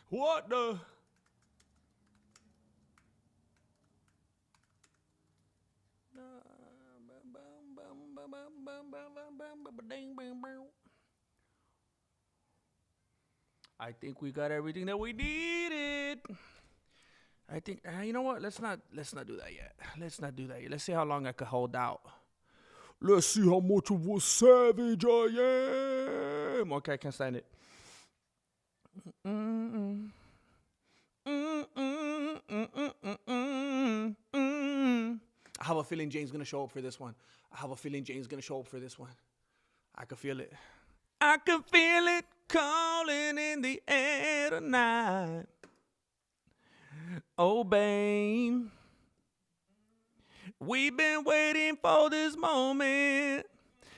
What the? I think we got everything that we needed. I think you know what? Let's not do that yet. Let's not do that yet. Let's see how long I could hold out. Let's see how much of a savage I am. Okay, I can't stand it. I have a feeling Jane's gonna show up for this one. I have a feeling Jane's gonna show up for this one. I can feel it. I can feel it calling in the air tonight. Oh, babe, we've been waiting for this moment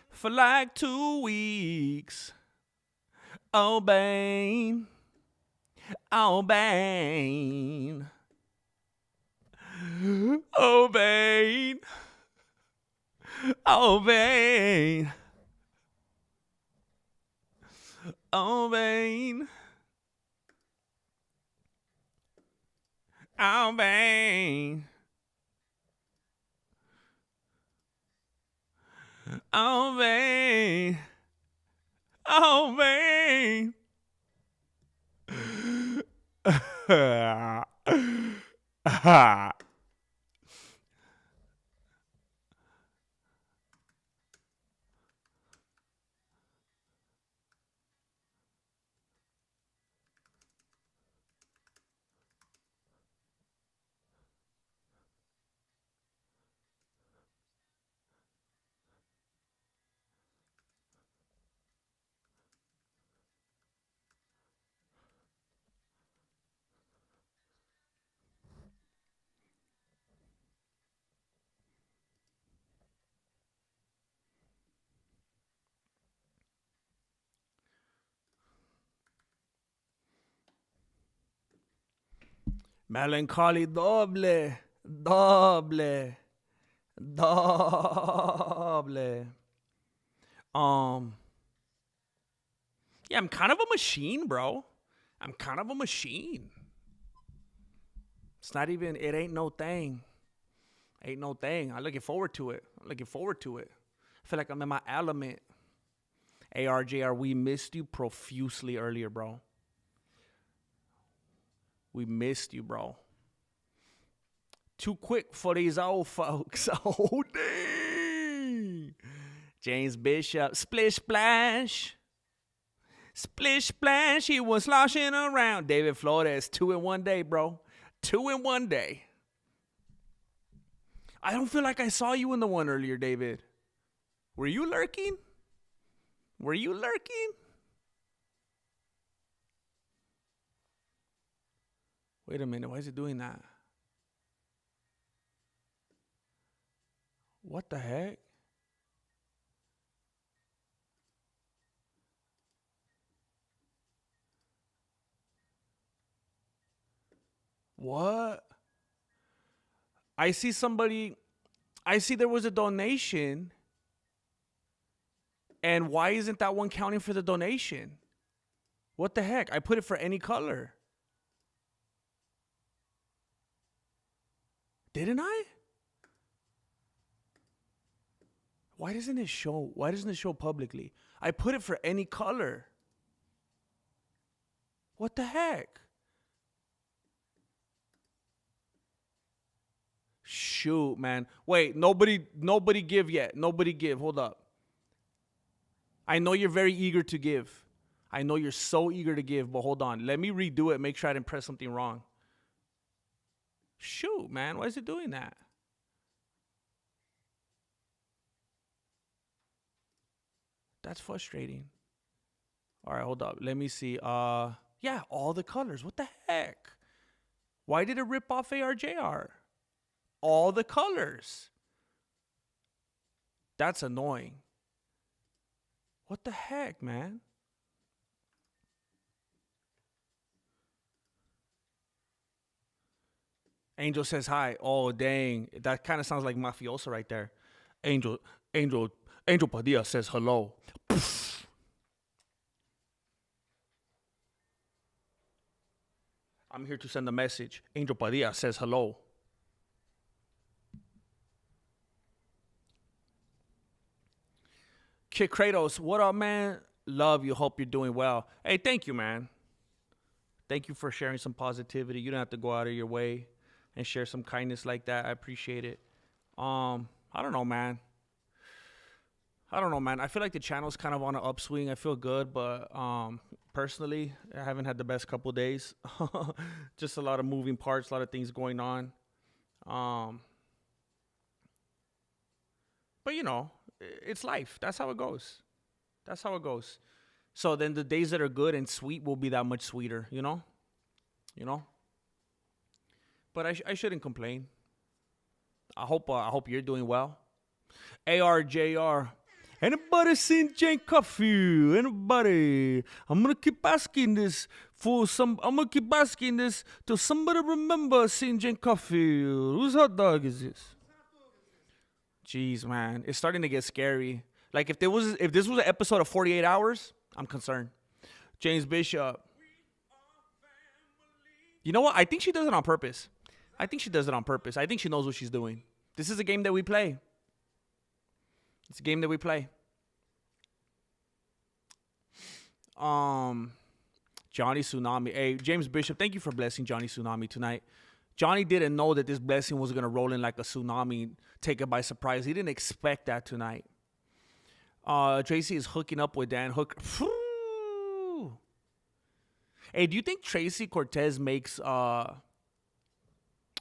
for like 2 weeks. Oh, babe. Oh, babe. Oh, babe. Oh, babe. Oh, babe. Oh, babe. Oh, babe. Oh, babe. Melancholy doble. Doble. Doble. Um, yeah, I'm kind of a machine, bro. I'm kind of a machine. It's not even, it ain't no thing. Ain't no thing. I'm looking forward to it. I feel like I'm in my element. ARJR, we missed you profusely earlier, bro. We missed you, bro. Too quick for these old folks. Oh, dang. James Bishop. Splish splash. Splish splash. He was sloshing around. David Flores. 2 in 1 day, bro. 2 in 1 day. I don't feel like I saw you in the one earlier, David. Were you lurking? Were you lurking? Wait a minute. Why is it doing that? What the heck? What? I see somebody. I see there was a donation. And why isn't that one counting for the donation? What the heck? I put it for any color. Didn't I? Why doesn't it show? Why doesn't it show publicly? I put it for any color. What the heck? Shoot, man. Wait, nobody give yet. Nobody give. Hold up. I know you're very eager to give. I know you're so eager to give, but hold on. Let me redo it. Make sure I didn't press something wrong. Shoot, man. Why is it doing that? That's frustrating. All right, hold up. Let me see. Yeah, all the colors. What the heck? Why did it rip off ARJR? All the colors. That's annoying. What the heck, man? Angel says hi. Oh, dang. That kind of sounds like mafioso right there. Angel, Angel, Angel Padilla says hello. I'm here to send a message. Angel Padilla says hello. Kid Kratos, what up, man? Love you. Hope you're doing well. Hey, thank you, man. Thank you for sharing some positivity. You don't have to go out of your way and share some kindness like that. I appreciate it. I don't know, man. I don't know, man. I feel like the channel's kind of on an upswing. I feel good, but personally, I haven't had the best couple days. Just a lot of moving parts, a lot of things going on. Um, but you know, it's life. That's how it goes. That's how it goes. So then the days that are good and sweet will be that much sweeter, you know? You know? But I shouldn't complain. I hope you're doing well. ARJR. Anybody seen Jane Coffee? Anybody? I'm gonna keep asking this I'm gonna keep asking this till somebody remember seeing Jane Coffee. Whose hot dog is this? Jeez, man, it's starting to get scary. Like if this was an episode of 48 Hours, I'm concerned. James Bishop. You know what? I think she does it on purpose. I think she does it on purpose. I think she knows what she's doing. This is a game that we play. It's a game that we play. Johnny Tsunami. Hey, James Bishop, thank you for blessing Johnny Tsunami tonight. Johnny didn't know that this blessing was going to roll in like a tsunami, take it by surprise. He didn't expect that tonight. Tracy is hooking up with Dan Hooker. Hey, do you think Tracy Cortez makes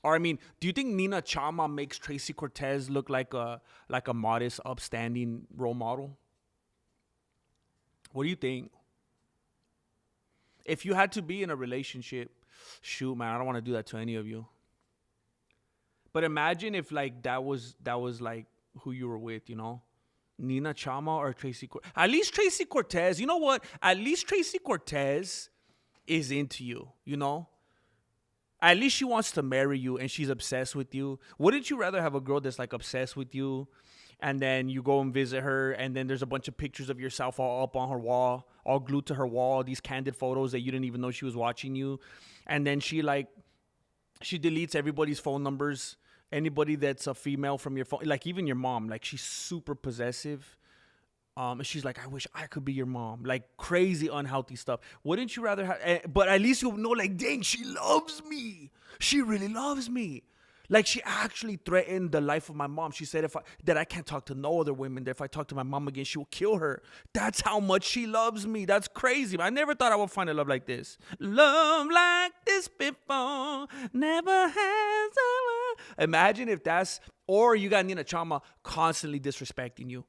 do you think Nina Chama makes Tracy Cortez look like a modest, upstanding role model? What do you think? If you had to be in a relationship, shoot, man, I don't want to do that to any of you. But imagine if like that was like who you were with, you know? Nina Chama or Tracy Cortez. At least Tracy Cortez, you know what? At least Tracy Cortez is into you, you know? At least she wants to marry you and she's obsessed with you. Wouldn't you rather have a girl that's like obsessed with you and then you go and visit her and then there's a bunch of pictures of yourself all up on her wall, all glued to her wall, these candid photos that you didn't even know she was watching you. And then she deletes everybody's phone numbers, anybody that's a female from your phone, like even your mom, like she's super possessive. And she's like, I wish I could be your mom. Like crazy unhealthy stuff. Wouldn't you rather have, but at least you'll know, like, dang, she loves me. She really loves me. Like she actually threatened the life of my mom. She said that I can't talk to no other women. That if I talk to my mom again, she will kill her. That's how much she loves me. That's crazy. I never thought I would find a love like this. Love like this before never has ever. Imagine if that's, or you got Nina Chama constantly disrespecting you,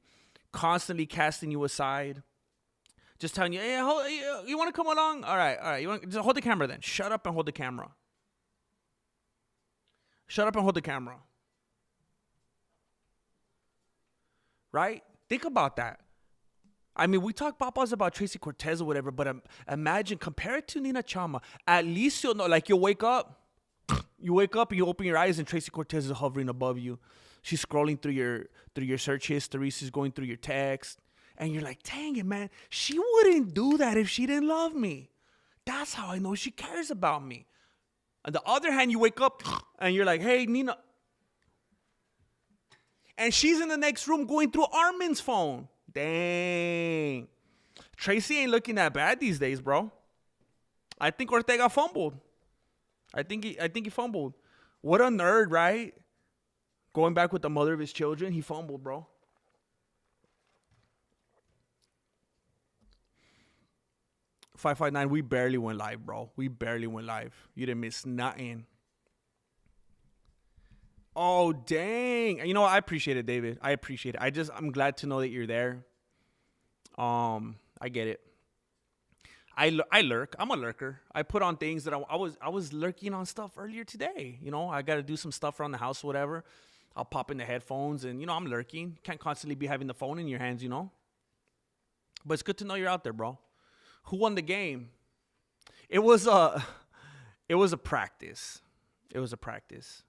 constantly casting you aside, just telling you, hey, you want to come along? All right. You want just hold the camera then. Shut up and hold the camera. Shut up and hold the camera. Right? Think about that. I mean, we talk papas about Tracy Cortez or whatever, but imagine, compare it to Nina Chama. At least you'll know, like you'll wake up and you open your eyes and Tracy Cortez is hovering above you. She's scrolling through your search history. She's going through your text. And you're like, dang it, man. She wouldn't do that if she didn't love me. That's how I know she cares about me. On the other hand, you wake up and you're like, hey, Nina. And she's in the next room going through Armin's phone. Dang. Tracy ain't looking that bad these days, bro. I think Ortega fumbled. I think he fumbled. What a nerd, right? Going back with the mother of his children, he fumbled, bro. $559, we barely went live, bro. We barely went live. You didn't miss nothing. Oh, dang. You know what? I appreciate it, David. I appreciate it. I'm glad to know that you're there. I get it. I lurk. I'm a lurker. I put on things that I was lurking on stuff earlier today. You know, I got to do some stuff around the house or whatever. I'll pop in the headphones and, you know, I'm lurking. Can't constantly be having the phone in your hands, you know. But it's good to know you're out there, bro. Who won the game? It was a practice. It was a practice.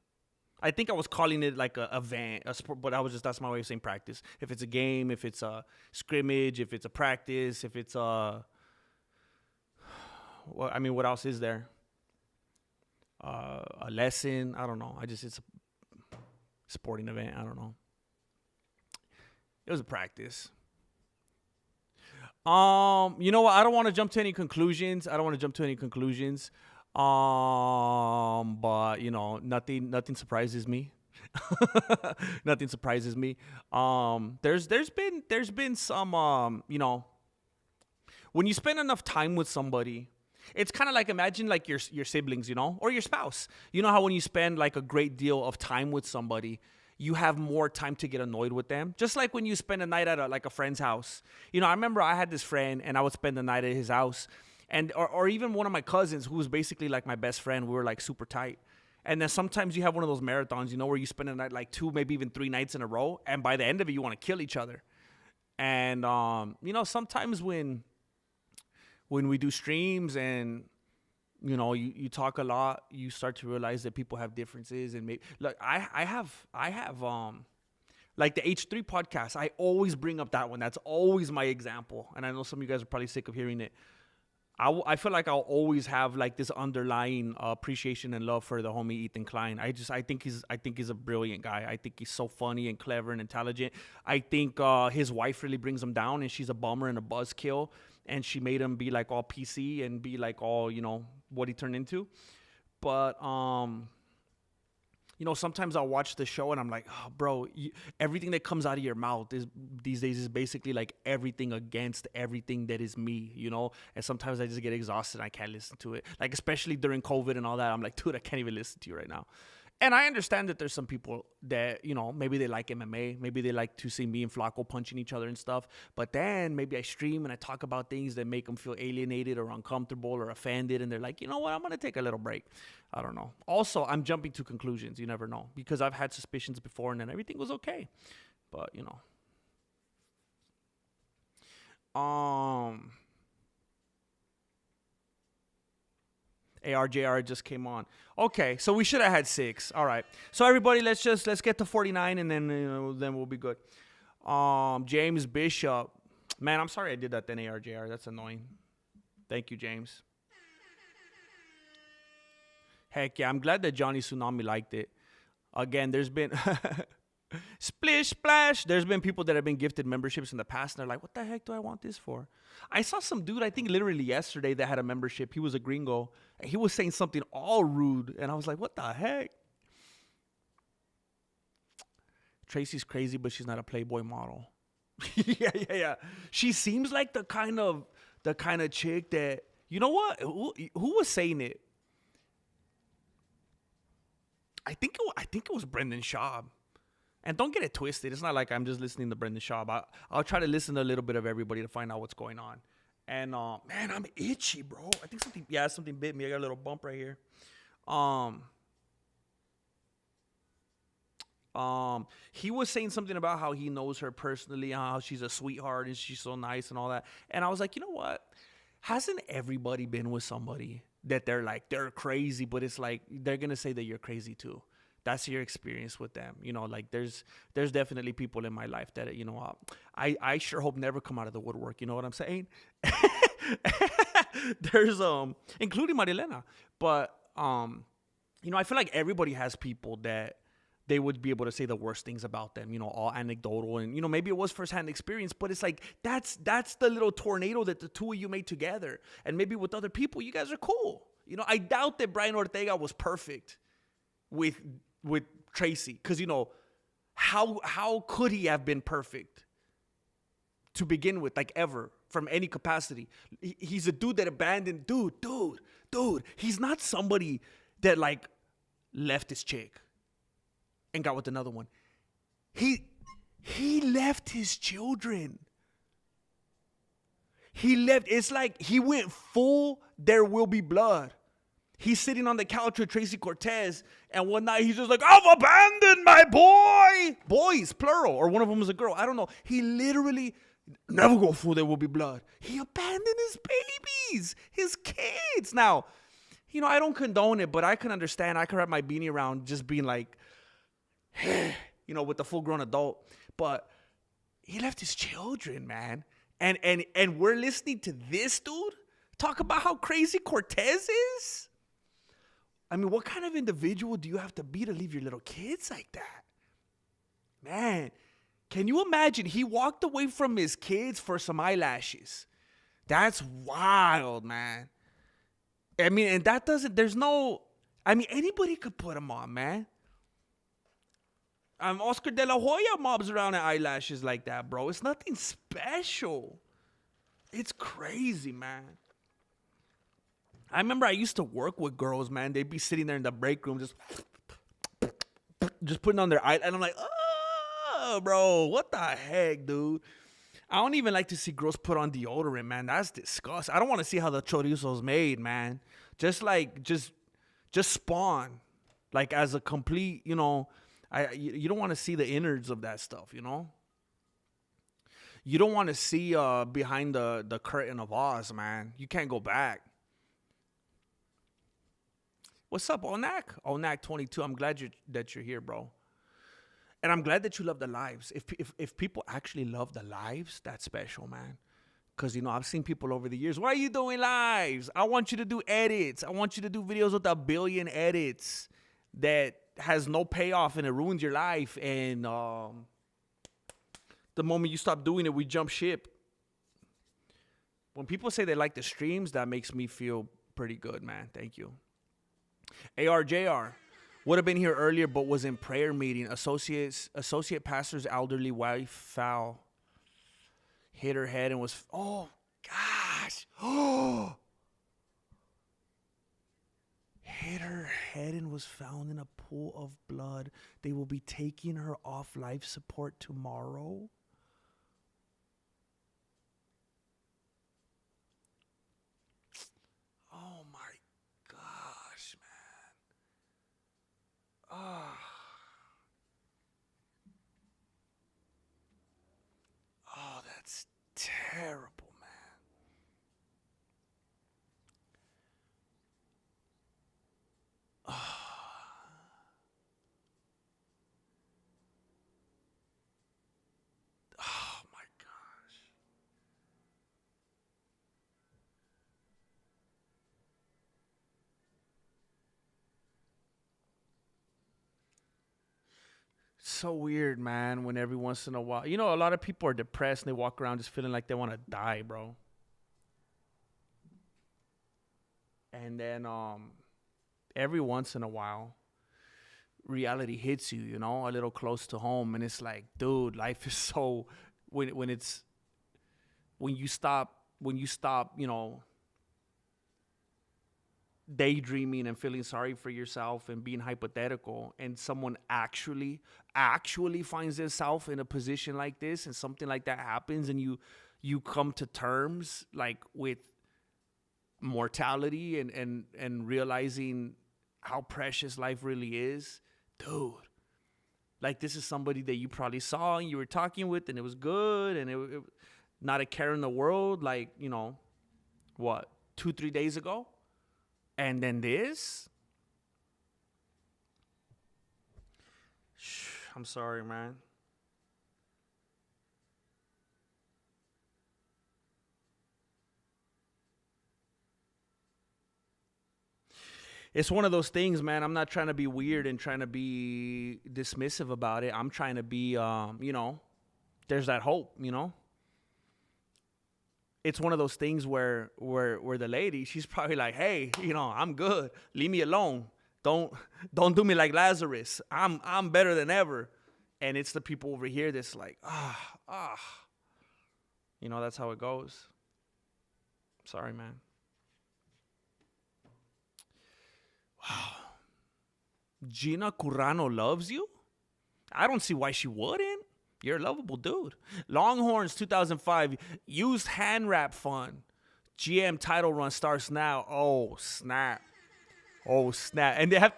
I think I was calling it like a event, a sport, but that's my way of saying practice. If it's a game, if it's a scrimmage, if it's a practice, if it's what else is there? A lesson. I don't know. It's a sporting event. I don't know. It was a practice. You know what? I don't want to jump to any conclusions. But nothing surprises me. Nothing surprises me. There's been some when you spend enough time with somebody, it's kind of like, imagine like your siblings, or your spouse. You know how when you spend like a great deal of time with somebody, you have more time to get annoyed with them. Just like when you spend a night at a friend's house. I remember I had this friend and I would spend the night at his house. And or even one of my cousins who was basically like my best friend. We were like super tight. And then sometimes you have one of those marathons, where you spend a night like 2, maybe even 3 nights in a row. And by the end of it, you want to kill each other. And, sometimes when we do streams and, you talk a lot, you start to realize that people have differences. And maybe, like, I have like the H3 podcast. I always bring up that one. That's always my example. And I know some of you guys are probably sick of hearing it. I feel like I'll always have like this underlying appreciation and love for the homie Ethan Klein. I think he's a brilliant guy. I think he's so funny and clever and intelligent. I think his wife really brings him down, and she's a bummer and a buzzkill, and she made him be like all PC and be like all what he turned into. But sometimes I'll watch the show and I'm like, oh, bro, everything that comes out of your mouth these days is basically like everything against everything that is me, And sometimes I just get exhausted and I can't listen to it. Like, especially during COVID and all that, I'm like, dude, I can't even listen to you right now. And I understand that there's some people that, maybe they like MMA. Maybe they like to see me and Flacco punching each other and stuff. But then maybe I stream and I talk about things that make them feel alienated or uncomfortable or offended. And they're like, you know what? I'm going to take a little break. I don't know. Also, I'm jumping to conclusions. You never know. Because I've had suspicions before and then everything was okay. But, ARJR just came on. Okay, so we should have had 6. All right. So everybody, let's get to 49 and then then we'll be good. James Bishop. Man, I'm sorry I did that then, ARJR. That's annoying. Thank you, James. Heck yeah, I'm glad that Johnny Tsunami liked it. Again, there's been Splish Splash. There's been people that have been gifted memberships in the past, and they're like, what the heck do I want this for? I saw some dude, I think literally yesterday, that had a membership. He was a gringo. And he was saying something all rude, and I was like, what the heck? Tracy's crazy, but she's not a Playboy model. Yeah. She seems like the kind of chick that, you know what? Who was saying it? I think it was Brendan Schaub. And don't get it twisted. It's not like I'm just listening to Brendan Schaub. I'll try to listen to a little bit of everybody to find out what's going on. And, man, I'm itchy, bro. I think something bit me. I got a little bump right here. He was saying something about how he knows her personally, how she's a sweetheart and she's so nice and all that. And I was like, you know what? Hasn't everybody been with somebody that they're crazy, but it's like they're going to say that you're crazy too? That's your experience with them. Like there's definitely people in my life that, I sure hope never come out of the woodwork. You know what I'm saying? There's, including Marilena. But, I feel like everybody has people that they would be able to say the worst things about them, all anecdotal. And, maybe it was firsthand experience, but it's like, that's the little tornado that the two of you made together. And maybe with other people, you guys are cool. I doubt that Brian Ortega was perfect with Tracy, because how could he have been perfect to begin with, like ever, from any capacity? He's a dude that abandoned dude. He's not somebody that like left his chick and got with another one. He left his children. He left. It's like he went full There Will Be Blood. He's sitting on the couch with Tracy Cortez, and one night he's just like, I've abandoned my boy. Boys, plural, or one of them was a girl. I don't know. He literally Never go, fool. There will be blood. He abandoned his babies, his kids. Now, I don't condone it, but I can understand. I can wrap my beanie around just being like, with the full-grown adult. But he left his children, man. And we're listening to this dude talk about how crazy Cortez is? I mean, what kind of individual do you have to be to leave your little kids like that? Man, can you imagine? He walked away from his kids for some eyelashes. That's wild, man. I mean, and that doesn't, there's no, I mean, anybody could put them on, man. Oscar De La Hoya mobs around at eyelashes like that, bro. It's nothing special. It's crazy, man. I remember I used to work with girls, man. They'd be sitting there in the break room just putting on their eye. And I'm like, oh, bro, what the heck, dude? I don't even like to see girls put on deodorant, man. That's disgusting. I don't want to see how the chorizo's made, man. Just spawn. Like as a complete, you don't want to see the innards of that stuff, You don't want to see behind the curtain of Oz, man. You can't go back. What's up, Onak? Onak 22. I'm glad that you're here, bro. And I'm glad that you love the lives. If people actually love the lives, that's special, man. Because, I've seen people over the years. Why are you doing lives? I want you to do edits. I want you to do videos with 1 billion edits that has no payoff and it ruins your life. And the moment you stop doing it, we jump ship. When people say they like the streams, that makes me feel pretty good, man. Thank you. ARJR. Would have been here earlier, but was in prayer meeting. Associate pastor's elderly wife foul. Hit her head and was... Oh, gosh. Oh. Hit her head and was found in a pool of blood. They will be taking her off life support tomorrow. Oh, my gosh, man. Oh. Oh, that's terrible, man. Oh. Oh, my gosh. So weird, man, when every once in a while, a lot of people are depressed and they walk around just feeling like they want to die, bro. And then every once in a while, reality hits you, a little close to home, and it's like, dude, life is so when you stop daydreaming and feeling sorry for yourself and being hypothetical, and someone actually finds themselves in a position like this and something like that happens, and you come to terms like with mortality and realizing how precious life really is, dude. Like, this is somebody that you probably saw and you were talking with and it was good and it not a care in the world, like, 2-3 days ago. And then this? I'm sorry, man. It's one of those things, man. I'm not trying to be weird and trying to be dismissive about it. I'm trying to be, there's that hope, It's one of those things where the lady, she's probably like, hey, I'm good. Leave me alone. Don't do me like Lazarus. I'm better than ever. And it's the people over here that's like, that's how it goes. Sorry, man. Wow. Gina Currano loves you? I don't see why she wouldn't. You're a lovable dude. Longhorns 2005 used hand wrap fun. GM title run starts now. Oh, snap. Oh, snap. And they have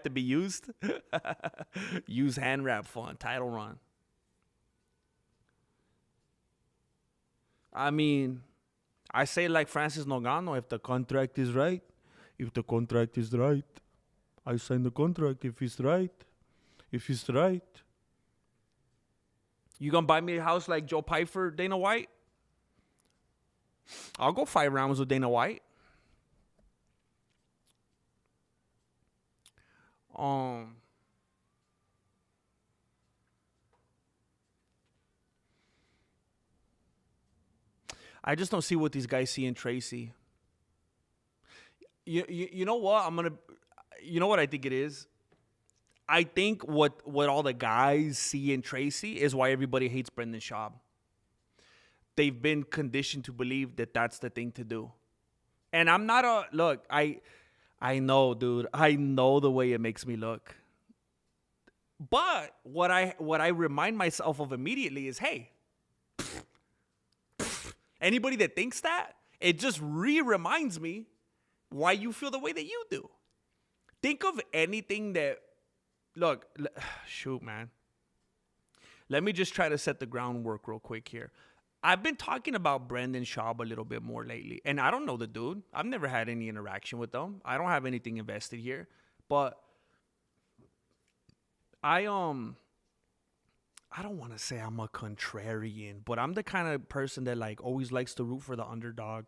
to be used. Use hand wrap fun. Title run. I mean, I say like Francis Ngannou, if the contract is right, if the contract is right, I sign the contract if it's right. If it's right. You gonna buy me a house like Joe Pyfer, Dana White? I'll go 5 rounds with Dana White. I just don't see what these guys see in Tracy. You know what? You know what I think it is? I think what all the guys see in Tracy is why everybody hates Brendan Schaub. They've been conditioned to believe that that's the thing to do. And I'm not look, I know, dude. I know the way it makes me look. But what I remind myself of immediately is, hey, anybody that thinks that, it just reminds me why you feel the way that you do. Think of anything that, look, shoot, man. Let me just try to set the groundwork real quick here. I've been talking about Brendan Schaub a little bit more lately, and I don't know the dude. I've never had any interaction with him. I don't have anything invested here, but I don't want to say I'm a contrarian, but I'm the kind of person that like always likes to root for the underdog.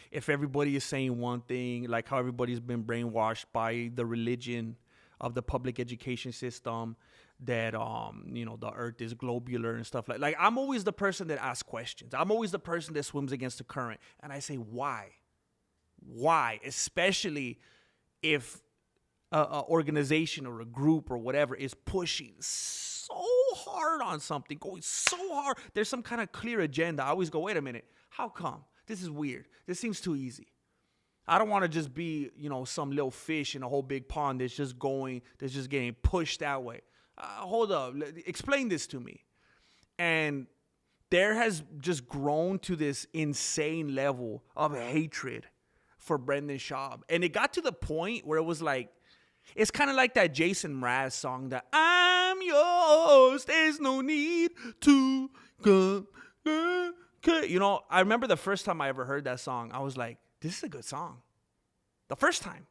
If everybody is saying one thing, like how everybody's been brainwashed by the religion of the public education system, that the earth is globular and stuff like I'm always the person that asks questions. I'm always the person that swims against the current, and I say why, especially if a organization or a group or whatever is pushing so hard on something, going so hard, there's some kind of clear agenda. I always go, wait a minute, how come? This is weird. This seems too easy. I don't want to just be, some little fish in a whole big pond that's just getting pushed that way. Hold up. Explain this to me. And there has just grown to this insane level of hatred for Brendan Schaub. And it got to the point where it was like, it's kind of like that Jason Mraz song that I'm yours, there's no need to go. I remember the first time I ever heard that song, I was like, this is a good song. The first time.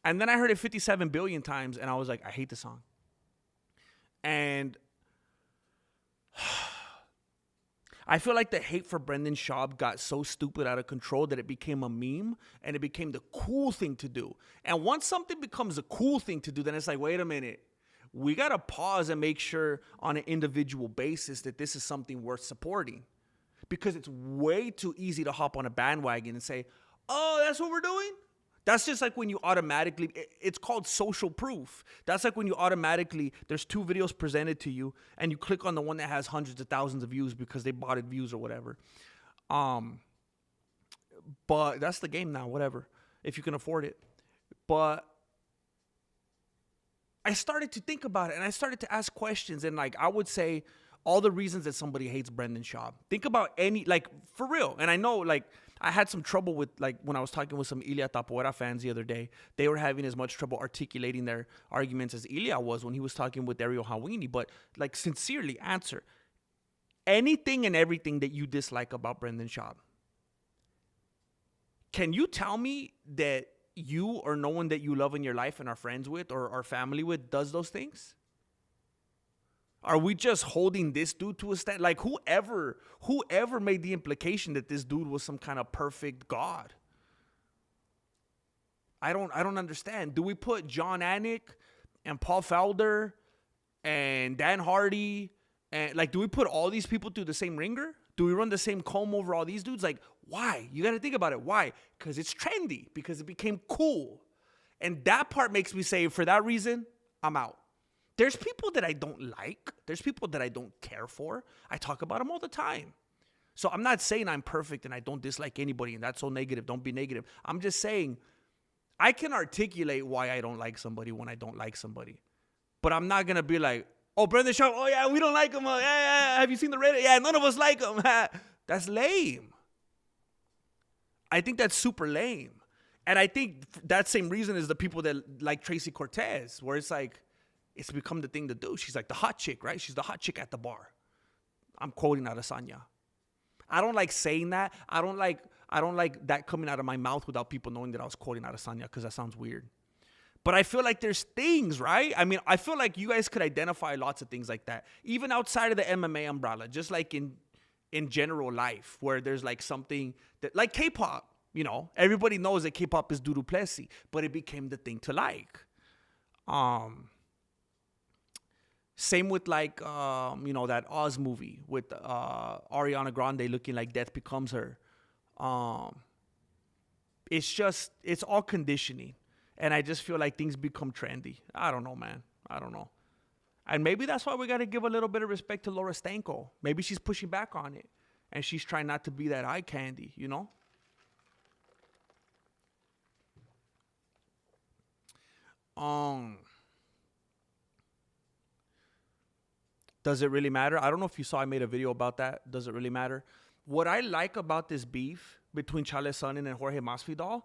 And then I heard it 57 billion times, and I was like, I hate the song. And I feel like the hate for Brendan Schaub got so stupid out of control that it became a meme, and it became the cool thing to do. And once something becomes a cool thing to do, then it's like, wait a minute. We got to pause and make sure on an individual basis that this is something worth supporting. Because it's way too easy to hop on a bandwagon and say, oh, that's what we're doing? That's just like when you automatically, it's called social proof. That's like when you automatically, there's 2 videos presented to you, and you click on the one that has hundreds of thousands of views because they bought it views or whatever. But that's the game now, whatever, if you can afford it. But I started to think about it, and I started to ask questions, and I would say all the reasons that somebody hates Brendan Schaub. Think about any, for real. And I know, I had some trouble with, when I was talking with some Ilya Tapoera fans the other day, they were having as much trouble articulating their arguments as Ilya was when he was talking with Ariel Hawini. But, sincerely answer anything and everything that you dislike about Brendan Schaub. Can you tell me that you or no one that you love in your life and are friends with or are family with does those things? Are we just holding this dude to a stand? Whoever made the implication that this dude was some kind of perfect god? I don't understand. Do we put John Anik and Paul Felder and Dan Hardy and do we put all these people through the same ringer? Do we run the same comb over all these dudes? Why? You got to think about it. Why? Because it's trendy. Because it became cool. And that part makes me say, for that reason, I'm out. There's people that I don't like. There's people that I don't care for. I talk about them all the time. So I'm not saying I'm perfect and I don't dislike anybody and that's so negative. Don't be negative. I'm just saying I can articulate why I don't like somebody when I don't like somebody. But I'm not going to be like, oh, Brendan Schaub, oh, yeah, we don't like him. Yeah, have you seen the Reddit? Yeah, none of us like him. That's lame. I think that's super lame. And I think that same reason is the people that like Tracy Cortez, where it's it's become the thing to do. She's the hot chick, right? She's the hot chick at the bar. I'm quoting Adesanya. I don't like saying that. I don't like that coming out of my mouth without people knowing that I was quoting Adesanya, because that sounds weird. But I feel like there's things, right? I mean, I feel like you guys could identify lots of things like that, even outside of the MMA umbrella, just like in general life, where there's like something that, like K-pop, you know, everybody knows that K-pop is du Plessis, but it became the thing to like. Same with like, you know, that Oz movie with Ariana Grande looking like death becomes her. It's all conditioning. And I just feel like things become trendy. I don't know, man. I don't know. And maybe that's why we got to give a little bit of respect to Laura Stanko. Maybe she's pushing back on it. And she's trying not to be that eye candy, you know? Does it really matter? I don't know if you saw I made a video about that. Does it really matter? What I like about this beef between Charles Sonnen and Jorge Masvidal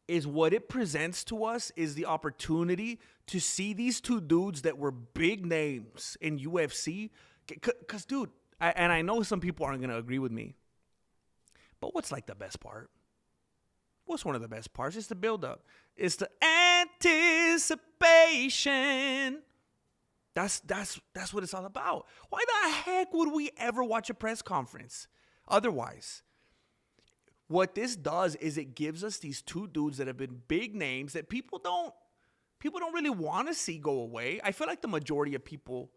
is what it presents to us is the opportunity to see these two dudes that were big names in UFC. Because, dude, and I know some people aren't going to agree with me, but what's like the best part? What's one of the best parts? It's the build-up. It's the anticipation. That's what it's all about. Why the heck would we ever watch a press conference otherwise? What this does is it gives us these two dudes that have been big names that people don't really want to see go away. I feel like the majority of people,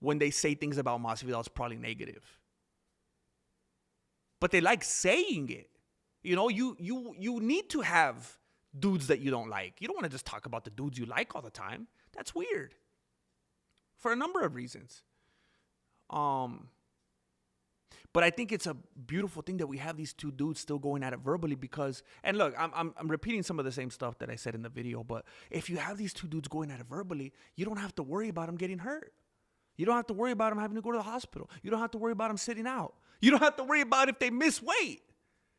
when they say things about Masvidal, it's probably negative. But they like saying it. You know, you need to have dudes that you don't like. You don't want to just talk about the dudes you like all the time. That's weird. For a number of reasons. But I think it's a beautiful thing that we have these two dudes still going at it verbally because, and look, I'm repeating some of the same stuff that I said in the video, but if you have these two dudes going at it verbally, you don't have to worry about them getting hurt. You don't have to worry about them having to go to the hospital. You don't have to worry about them sitting out. You don't have to worry about if they miss weight.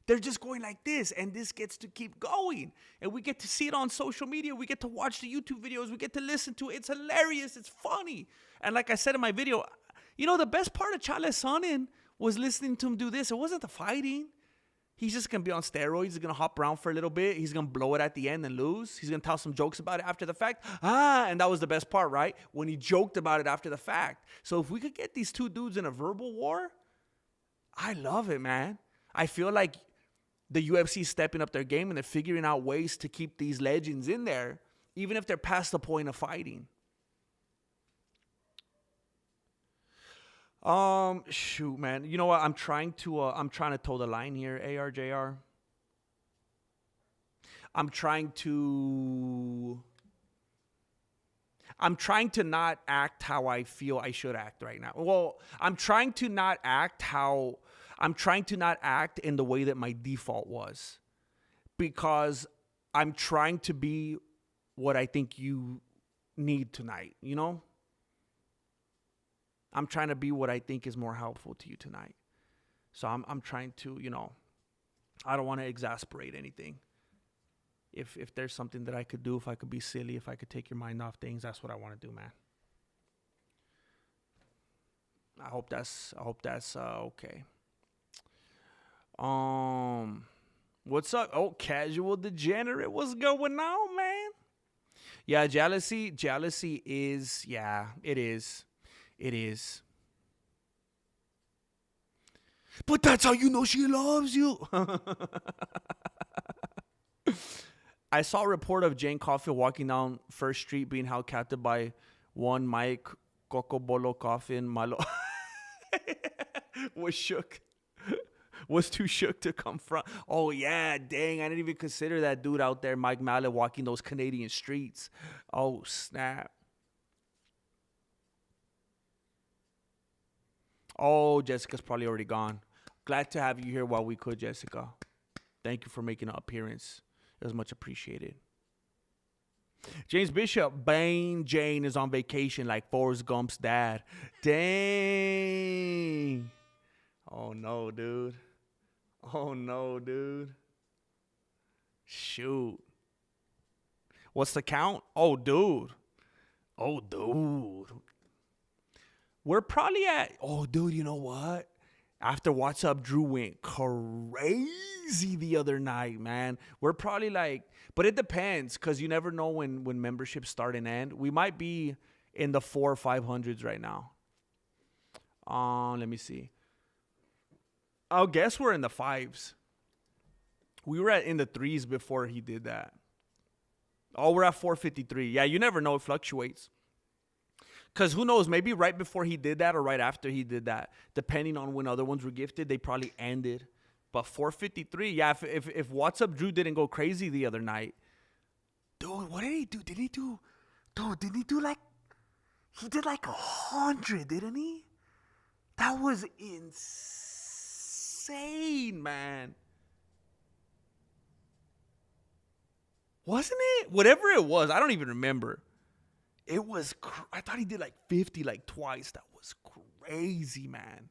They're just going like this, and this gets to keep going. And we get to see it on social media. We get to watch the YouTube videos. We get to listen to it. It's hilarious. It's funny. And like I said in my video, you know, the best part of Charles Sonnen was listening to him do this. It wasn't the fighting. He's just going to be on steroids. He's going to hop around for a little bit. He's going to blow it at the end and lose. He's going to tell some jokes about it after the fact. And that was the best part, right? When he joked about it after the fact. So if we could get these two dudes in a verbal war, I love it, man. I feel like the UFC is stepping up their game and they're figuring out ways to keep these legends in there, even if they're past the point of fighting. Shoot, man. You know what? I'm trying to toe the line here, ARJR. I'm trying to not act how I feel I should act right now. Well, I'm trying to not act in the way that my default was, because I'm trying to be what I think you need tonight, you know? I'm trying to be what I think is more helpful to you tonight. So I'm trying to, you know, I don't want to exasperate anything. If there's something that I could do, if I could be silly, if I could take your mind off things, that's what I want to do, man. I hope that's okay. What's up? Oh, Casual Degenerate. What's going on, man? Yeah, jealousy is, yeah, it is. It is. But that's how you know she loves you. I saw a report of Jane Caulfield walking down First Street being held captive by one Mike Cocobolo Coffin Malo. Was too shook to confront. Oh, yeah, dang. I didn't even consider that dude out there, Mike Mallet, walking those Canadian streets. Oh, snap. Oh, Jessica's probably already gone. Glad to have you here while we could, Jessica. Thank you for making an appearance. It was much appreciated. James Bishop, Bane Jane is on vacation like Forrest Gump's dad. Dang. Oh, no, dude. Oh, no, dude. Shoot. What's the count? Oh, dude. Oh, dude. We're probably at, oh, dude, you know what? After What's Up Drew went crazy the other night, man. We're probably like, but it depends because you never know when memberships start and end. We might be in the 400 or 500s right now. Let me see. I'll guess we're in the 5s. We were in the 3s before he did that. Oh, we're at 453. Yeah, you never know. It fluctuates. Because who knows, maybe right before he did that or right after he did that, depending on when other ones were gifted, they probably ended. But 453, yeah, if What's Up Drew didn't go crazy the other night, dude, what did he do? Didn't he do like, he did like 100, didn't he? That was insane, man. Wasn't it? Whatever it was, I don't even remember. It was, I thought he did like 50 like twice. That was crazy, man.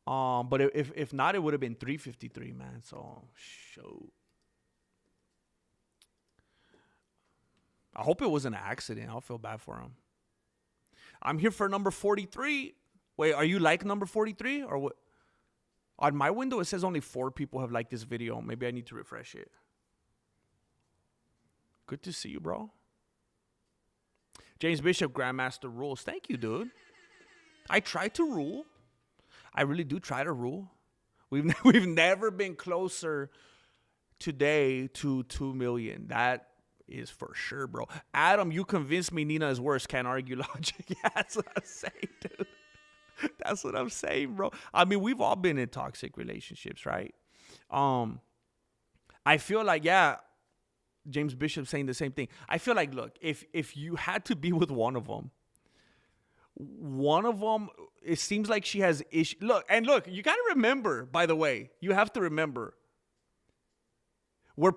But if not, it would have been 353, man. So, shoot. I hope it was an accident. I'll feel bad for him. I'm here for number 43. Wait, are you like number 43 or what? On my window, it says only 4 people have liked this video. Maybe I need to refresh it. Good to see you, bro. James Bishop, Grandmaster Rules. Thank you, dude. I try to rule. I really do try to rule. We've never been closer today to 2 million. That is for sure, bro. Adam, you convinced me Nina is worse. Can't argue logic. Yeah, that's what I'm saying, dude. That's what I'm saying, bro. I mean, we've all been in toxic relationships, right? I feel like, yeah, James Bishop saying the same thing. I feel like, look, if you had to be with one of them, it seems like she has issues. Look, you got to remember, by the way, you have to remember, we're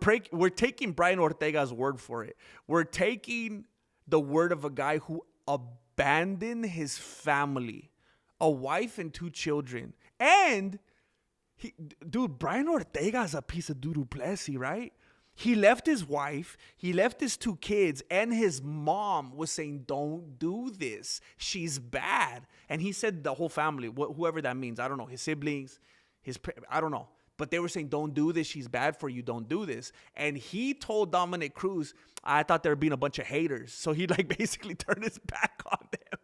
taking Brian Ortega's word for it. We're taking the word of a guy who abandoned his family, a wife and 2 children. And, Brian Ortega's a piece of doo-doo plessy, right? He left his wife, he left his 2 kids, and his mom was saying, don't do this. She's bad. And he said the whole family, whoever that means, I don't know, his siblings, I don't know. But they were saying, don't do this. She's bad for you. Don't do this. And he told Dominic Cruz, I thought they were being a bunch of haters. So he like basically turned his back on them.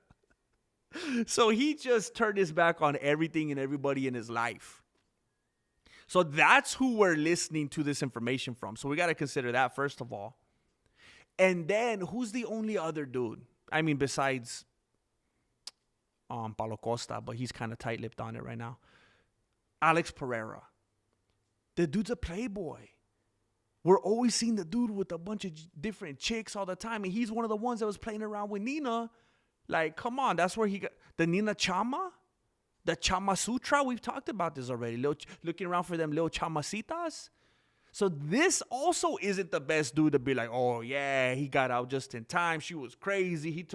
So he just turned his back on everything and everybody in his life. So that's who we're listening to this information from. So we got to consider that first of all. And then who's the only other dude? I mean, besides Paulo Costa, but he's kind of tight-lipped on it right now. Alex Pereira. The dude's a playboy. We're always seeing the dude with a bunch of different chicks all the time. And he's one of the ones that was playing around with Nina. Like, come on. That's where he got the Nina Chama. The Chama Sutra, we've talked about this already. Looking around for them little chamacitas. So this also isn't the best dude to be like, oh, yeah, he got out just in time. She was crazy.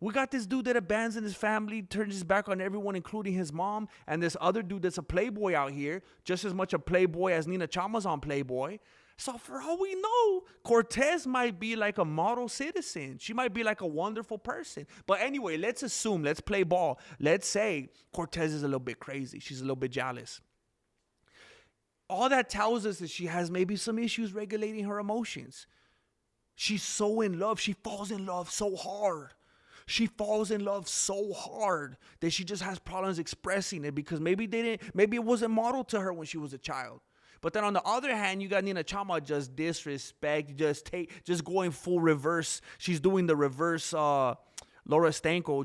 We got this dude that abandons his family, turns his back on everyone, including his mom. And this other dude that's a playboy out here, just as much a playboy as Nina Chama's on Playboy. So for all we know, Cortez might be like a model citizen. She might be like a wonderful person. But anyway, let's assume, let's play ball. Let's say Cortez is a little bit crazy. She's a little bit jealous. All that tells us that she has maybe some issues regulating her emotions. She's so in love. She falls in love so hard. She falls in love so hard that she just has problems expressing it because maybe it wasn't modeled to her when she was a child. But then on the other hand, you got Nina Chama just disrespect, just going full reverse. She's doing the reverse Laura Stanko,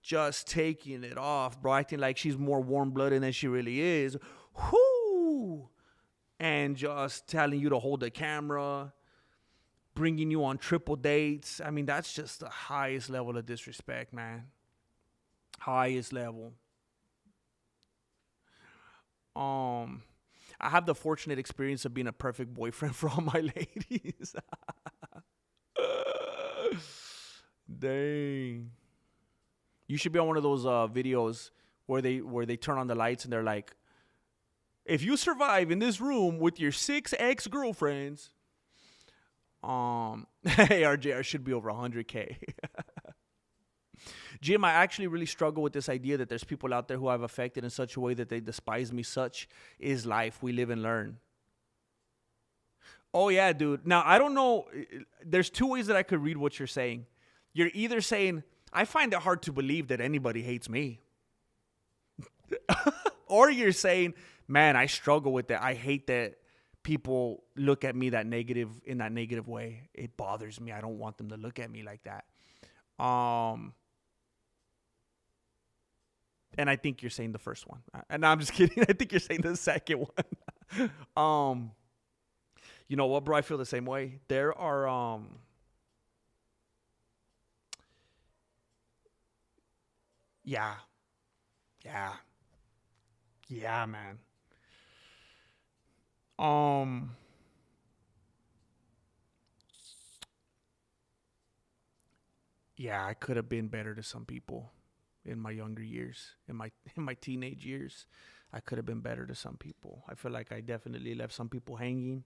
just taking it off, bro, acting like she's more warm-blooded than she really is. Whoo! And just telling you to hold the camera, bringing you on triple dates. I mean, that's just the highest level of disrespect, man. Highest level. I have the fortunate experience of being a perfect boyfriend for all my ladies. Dang. You should be on one of those videos where they turn on the lights and they're like, if you survive in this room with your 6 ex-girlfriends, hey RJ, I should be over 100K. Jim, I actually really struggle with this idea that there's people out there who I've affected in such a way that they despise me. Such is life. We live and learn. Oh, yeah, dude. Now, I don't know. There's two ways that I could read what you're saying. You're either saying, I find it hard to believe that anybody hates me. Or you're saying, man, I struggle with that. I hate that people look at me in that negative way. It bothers me. I don't want them to look at me like that. And I think you're saying the first one. And no, I'm just kidding. I think you're saying the second one. You know what, bro? I feel the same way. There are yeah. Yeah, man. Yeah, I could have been better to some people in my younger years, in my teenage years. I could have been better to some people. I feel like I definitely left some people hanging.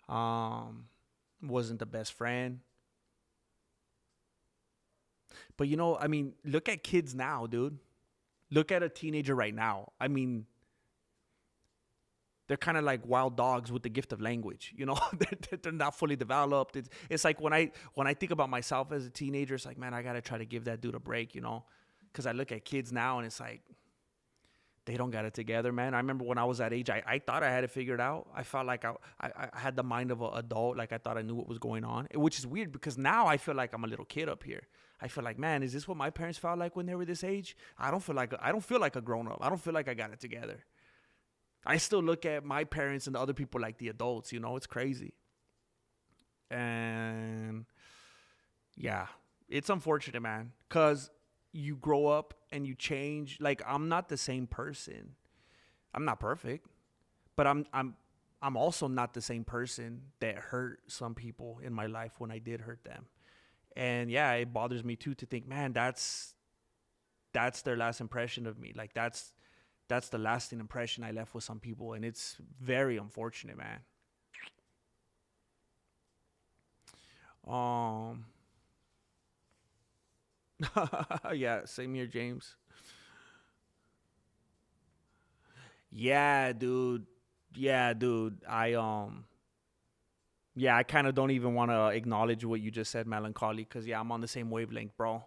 Wasn't the best friend. But you know, I mean, look at kids now, dude. Look at a teenager right now. I mean, they're kind of like wild dogs with the gift of language. You know, they're not fully developed. It's like when I think about myself as a teenager, it's like, man, I gotta try to give that dude a break. You know, because I look at kids now and it's like they don't got it together, man. I remember when I was that age, I thought I had it figured out. I felt like I had the mind of an adult. Like I thought I knew what was going on, which is weird because now I feel like I'm a little kid up here. I feel like, man, is this what my parents felt like when they were this age? I don't feel like a grown up. I don't feel like I got it together. I still look at my parents and the other people like the adults, you know, it's crazy. And yeah, it's unfortunate, man, because you grow up and you change. Like, I'm not the same person. I'm not perfect, but I'm also not the same person that hurt some people in my life when I did hurt them. And yeah, it bothers me too to think, man, that's their last impression of me. Like that's the lasting impression I left with some people, and it's very unfortunate, man. Um, yeah, same here, James. Yeah, dude. Yeah, dude. Yeah, I kind of don't even want to acknowledge what you just said, melancholy, because yeah, I'm on the same wavelength, bro.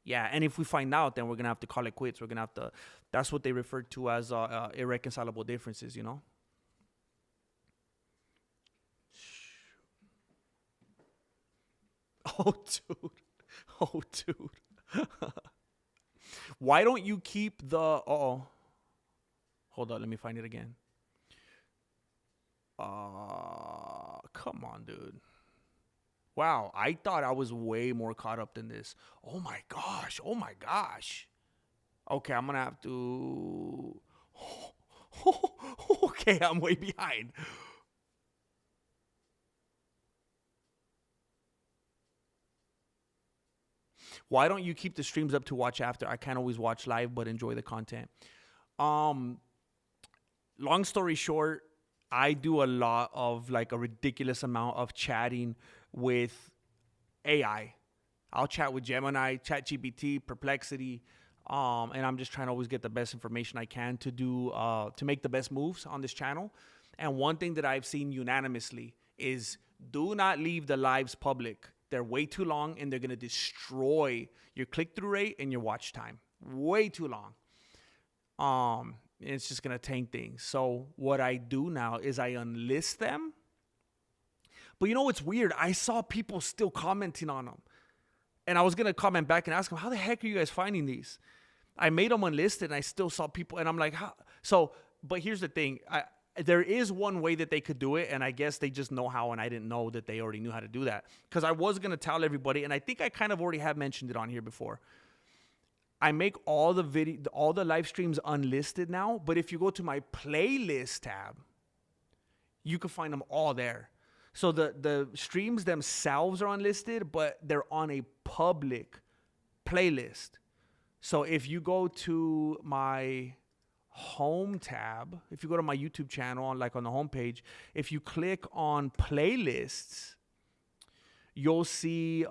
Yeah, and if we find out, then we're gonna have to call it quits. We're gonna have to. That's what they refer to as irreconcilable differences, you know. Oh, dude. Oh, dude. Why don't you keep the? Oh, hold on. Let me find it again. Come on, dude. Wow, I thought I was way more caught up than this. Oh my gosh. Oh my gosh. Okay, I'm gonna have to. Okay, I'm way behind. Why don't you keep the streams up to watch after? I can't always watch live, but enjoy the content. Um, Long story short, I do a lot of like a ridiculous amount of chatting with AI. I'll chat with Gemini, ChatGPT, Perplexity, and I'm just trying to always get the best information I can to make the best moves on this channel. And one thing that I've seen unanimously is do not leave the lives public. They're way too long and they're gonna destroy your click-through rate and your watch time. Way too long. It's just gonna tank things. So what I do now is I unlist them. But you know what's weird? I saw people still commenting on them. And I was going to comment back and ask them, how the heck are you guys finding these? I made them unlisted and I still saw people. And I'm like, how? So, but here's the thing. There is one way that they could do it. And I guess they just know how. And I didn't know that they already knew how to do that. Because I was going to tell everybody. And I think I kind of already have mentioned it on here before. I make all the live streams unlisted now. But if you go to my playlist tab, you can find them all there. So the streams themselves are unlisted, but they're on a public playlist. So if you go to my home tab, if you go to my YouTube channel on the homepage, if you click on playlists, you'll see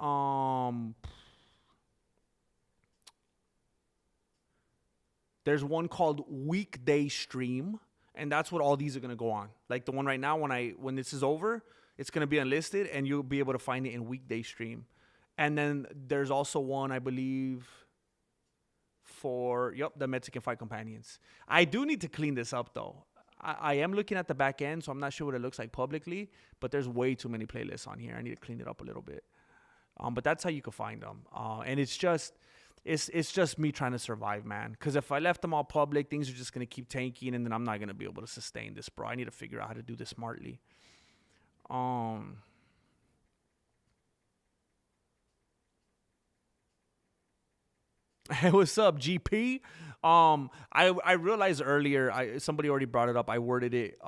There's one called Weekday Stream, and that's what all these are gonna go on. Like the one right now, when this is over, it's gonna be unlisted, and you'll be able to find it in Weekday Stream. And then there's also one, I believe, for the Mexican Fight Companions. I do need to clean this up though. I am looking at the back end, so I'm not sure what it looks like publicly, but there's way too many playlists on here. I need to clean it up a little bit. But that's how you can find them. And it's just me trying to survive, man. Because if I left them all public, things are just going to keep tanking, and then I'm not going to be able to sustain this, bro. I need to figure out how to do this smartly. Hey, what's up, GP? I realized earlier, somebody already brought it up. I worded it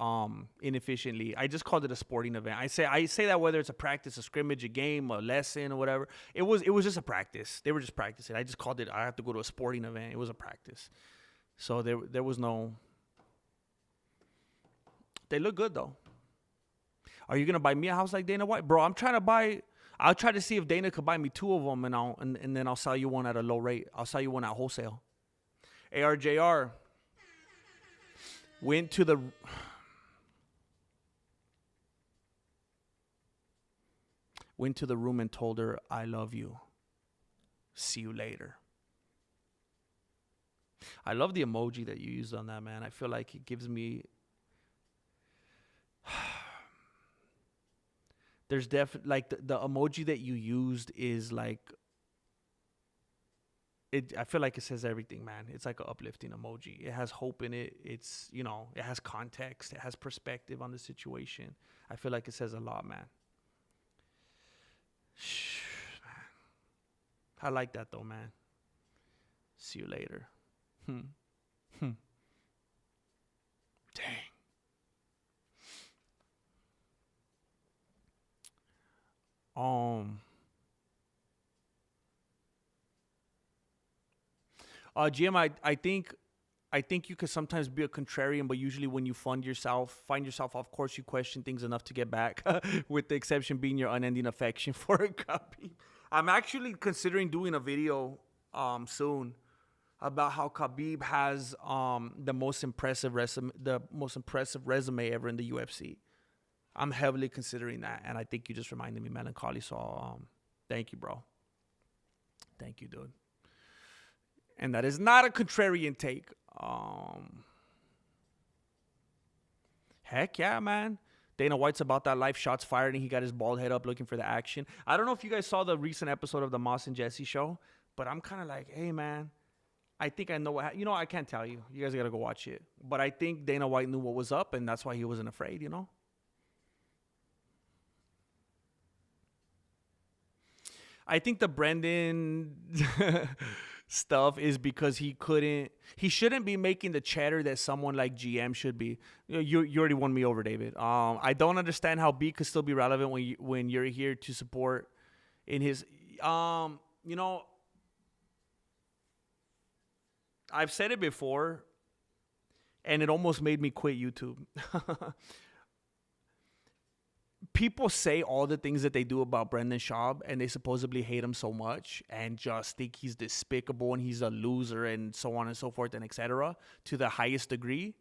inefficiently. I just called it a sporting event. I say that whether it's a practice, a scrimmage, a game, a lesson, or whatever. It was just a practice. They were just practicing. I just called it. I have to go to a sporting event. It was a practice. So there was no. They look good though. Are you gonna buy me a house like Dana White, bro? I'm trying to buy. I'll try to see if Dana could buy me 2 of them, and then I'll sell you one at a low rate. I'll sell you one at wholesale. ARJR went to the room and told her, "I love you. See you later." I love the emoji that you used on that, man. I feel like it gives me. There's definitely like the emoji that you used is like it. I feel like it says everything, man. It's like an uplifting emoji. It has hope in it. It's, it has context. It has perspective on the situation. I feel like it says a lot, man. I like that though, man. See you later. Dang. GM, I think you could sometimes be a contrarian, but usually when you find yourself off course, you question things enough to get back, with the exception being your unending affection for a Khabib. I'm actually considering doing a video soon about how Khabib has the most impressive resume ever in the UFC. I'm heavily considering that, and I think you just reminded me, Melancholy. So, thank you, bro. Thank you, dude. And that is not a contrarian take. Heck yeah, man. Dana White's about that life. Shots fired, and he got his bald head up looking for the action. I don't know if you guys saw the recent episode of the Moss and Jesse show, but I'm kind of like, hey, man, I think I know what. I can't tell you. You guys got to go watch it. But I think Dana White knew what was up, and that's why he wasn't afraid, I think the Brendan stuff is because he shouldn't be making the chatter that someone like GM should be. You already won me over, David. I don't understand how B could still be relevant when you're here to support in his, I've said it before, and it almost made me quit YouTube. People say all the things that they do about Brendan Schaub, and they supposedly hate him so much and just think he's despicable and he's a loser and so on and so forth and etc. to the highest degree.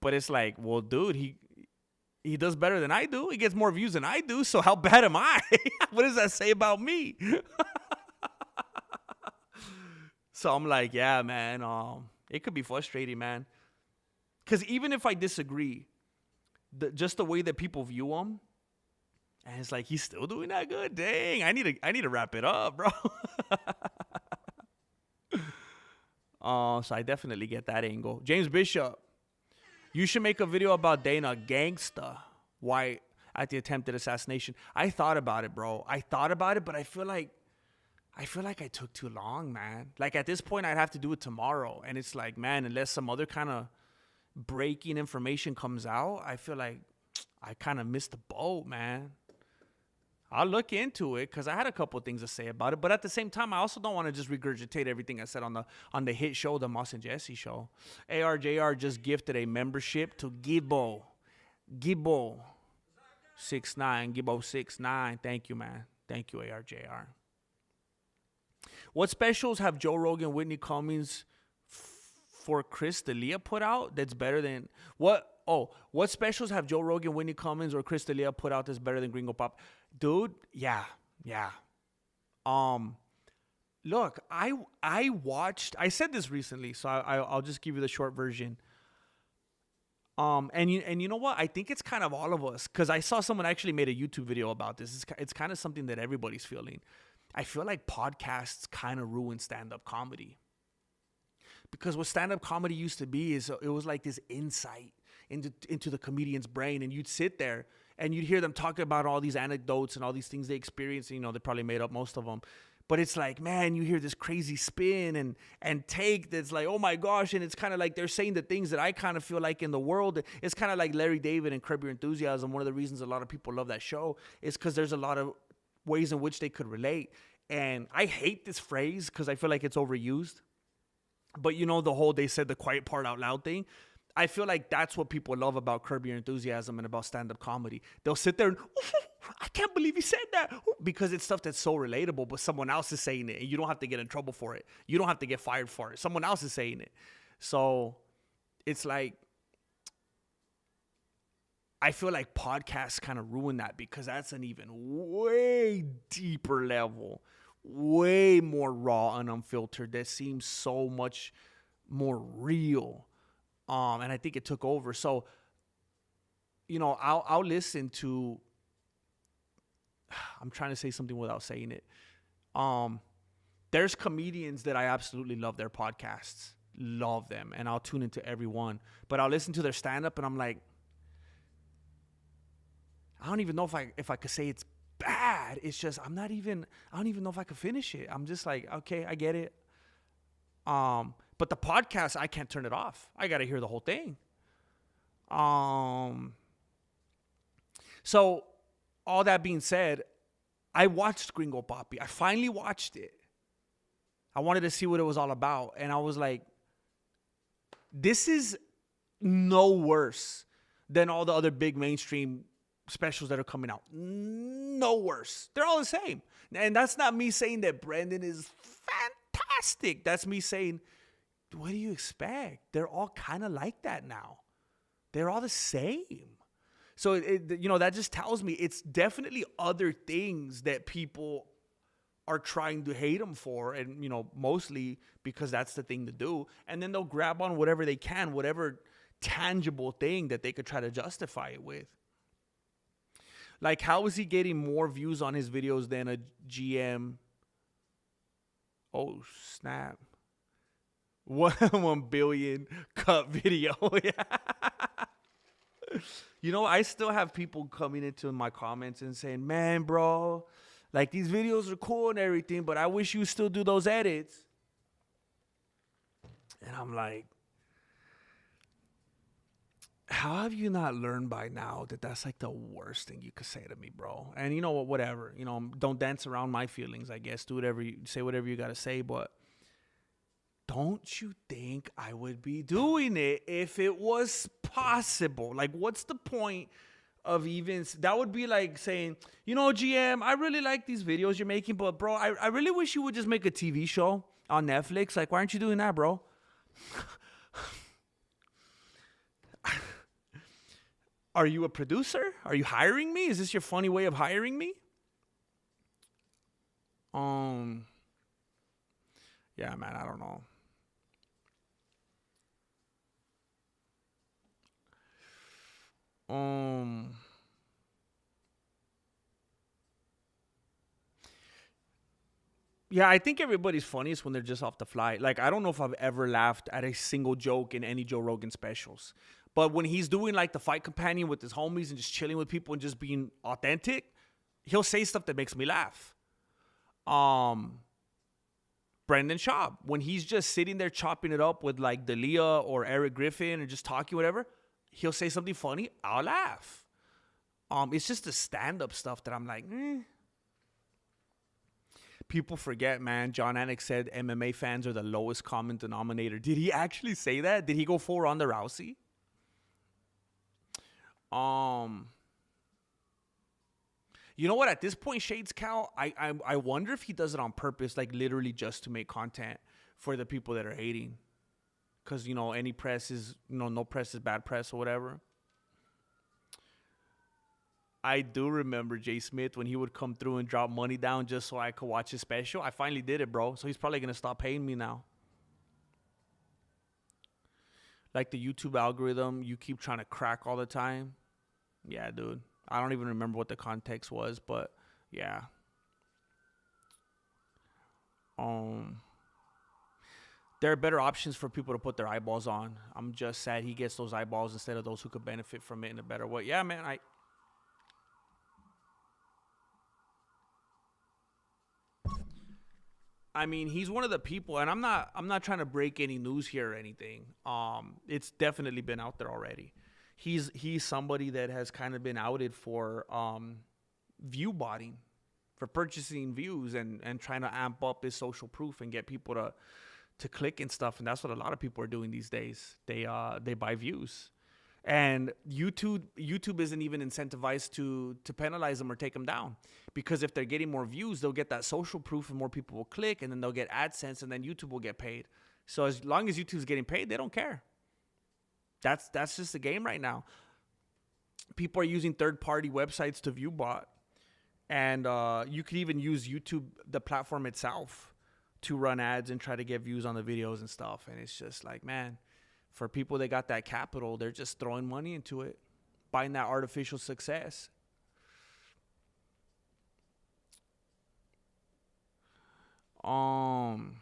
But it's like, well, dude, he does better than I do. He gets more views than I do. So how bad am I? What does that say about me? So I'm like, yeah, man, it could be frustrating, man. Because even if I disagree, just the way that people view him, and it's like, he's still doing that good. Dang, I need to wrap it up, bro. So I definitely get that angle. James Bishop, you should make a video about Dana Gangsta White at the attempted assassination. I thought about it, bro. But I feel like I took too long, man. Like at this point, I'd have to do it tomorrow, and it's like, man, unless some other kind of breaking information comes out, I feel like I kind of missed the boat, man. I'll look into it because I had a couple of things to say about it, but at the same time, I also don't want to just regurgitate everything I said on the hit show, the Moss and Jesse show. ARJR just gifted a membership to Gibbo 69, Gibbo 69. Thank you, man. Thank you, ARJR. What specials have Joe Rogan, Whitney Cummings before Chris D'Elia put out that's better than what? Oh, what specials have Joe Rogan, Whitney Cummings, or Chris D'Elia put out that's better than Gringo Pop? Dude, yeah. Look, I watched. I said this recently, so I'll just give you the short version. And you know what? I think it's kind of all of us, because I saw someone actually made a YouTube video about this. It's kind of something that everybody's feeling. I feel like podcasts kind of ruin stand-up comedy. Because what stand-up comedy used to be is it was like this insight into the comedian's brain, and you'd sit there and you'd hear them talking about all these anecdotes and all these things they experienced. You know, they probably made up most of them. But it's like, man, you hear this crazy spin and take that's like, oh my gosh. And it's kind of like they're saying the things that I kind of feel like in the world. It's kind of like Larry David and Curb Your Enthusiasm. One of the reasons a lot of people love that show is because there's a lot of ways in which they could relate. And I hate this phrase because I feel like it's overused. But you know, they said the quiet part out loud thing. I feel like that's what people love about Curb Your Enthusiasm and about stand-up comedy. They'll sit there and, I can't believe he said that. Because it's stuff that's so relatable, but someone else is saying it, and you don't have to get in trouble for it. You don't have to get fired for it. Someone else is saying it. So it's like, I feel like podcasts kind of ruin that, because that's an even way deeper level, way more raw and unfiltered, that seems so much more real. And I think it took over. So, you know, I'll listen to, I'm trying to say something without saying it. There's comedians that I absolutely love their podcasts. Love them. And I'll tune into every one. But I'll listen to their stand-up and I'm like, I don't even know if I could say it's bad. It's just, I don't even know if I could finish it. I'm just like, okay, I get it. But the podcast, I can't turn it off. I got to hear the whole thing. So all that being said, I watched Gringo Papi. I finally watched it. I wanted to see what it was all about. And I was like, this is no worse than all the other big mainstream specials that are coming out. No worse. They're all the same. And that's not me saying that Brendan is fantastic. That's me saying, what do you expect? They're all kind of like that now. They're all the same. So, that just tells me it's definitely other things that people are trying to hate him for. And, mostly because that's the thing to do. And then they'll grab on whatever they can, whatever tangible thing that they could try to justify it with. Like, how is he getting more views on his videos than a GM? Oh, snap. 1 billion cut video. I still have people coming into my comments and saying, man, bro, like, these videos are cool and everything, but I wish you still do those edits. And I'm like, how have you not learned by now that that's like the worst thing you could say to me, bro? And you know what, whatever, don't dance around my feelings, I guess. Say whatever you got to say, but don't you think I would be doing it if it was possible? Like, what's the point of even, that would be like saying, GM, I really like these videos you're making, but bro, I really wish you would just make a TV show on Netflix. Like, why aren't you doing that, bro? Are you a producer? Are you hiring me? Is this your funny way of hiring me? Yeah, man, I don't know. Yeah, I think everybody's funniest when they're just off the fly. Like, I don't know if I've ever laughed at a single joke in any Joe Rogan specials. But when he's doing like the fight companion with his homies and just chilling with people and just being authentic, he'll say stuff that makes me laugh. Brendan Schaub, when he's just sitting there chopping it up with like D'Elia or Eric Griffin or just talking whatever, he'll say something funny, I'll laugh. It's just the stand-up stuff that I'm like, People forget, man. John Anik said MMA fans are the lowest common denominator. Did he actually say that? Did he go full Ronda Rousey? You know what? At this point, Shades Cal, I wonder if he does it on purpose, like literally just to make content for the people that are hating. because any press is no press is bad press or whatever. I do remember Jay Smith when he would come through and drop money down just so I could watch his special. I finally did it, bro. So he's probably gonna stop paying me now. Like the YouTube algorithm, you keep trying to crack all the time. Yeah, dude. I don't even remember what the context was, but yeah. There are better options for people to put their eyeballs on. I'm just sad he gets those eyeballs instead of those who could benefit from it in a better way. Yeah, man. I mean, he's one of the people, and I'm not trying to break any news here or anything. It's definitely been out there already. He's somebody that has kind of been outed for view botting, for purchasing views and trying to amp up his social proof and get people to click and stuff. And that's what a lot of people are doing these days. They buy views. And YouTube isn't even incentivized to penalize them or take them down, because if they're getting more views, they'll get that social proof and more people will click, and then they'll get AdSense, and then YouTube will get paid. So as long as YouTube's getting paid, they don't care. That's just the game right now. People are using third-party websites to view bot, and you could even use YouTube, the platform itself, to run ads and try to get views on the videos and stuff. And it's just like, man, for people that got that capital, they're just throwing money into it, buying that artificial success. Come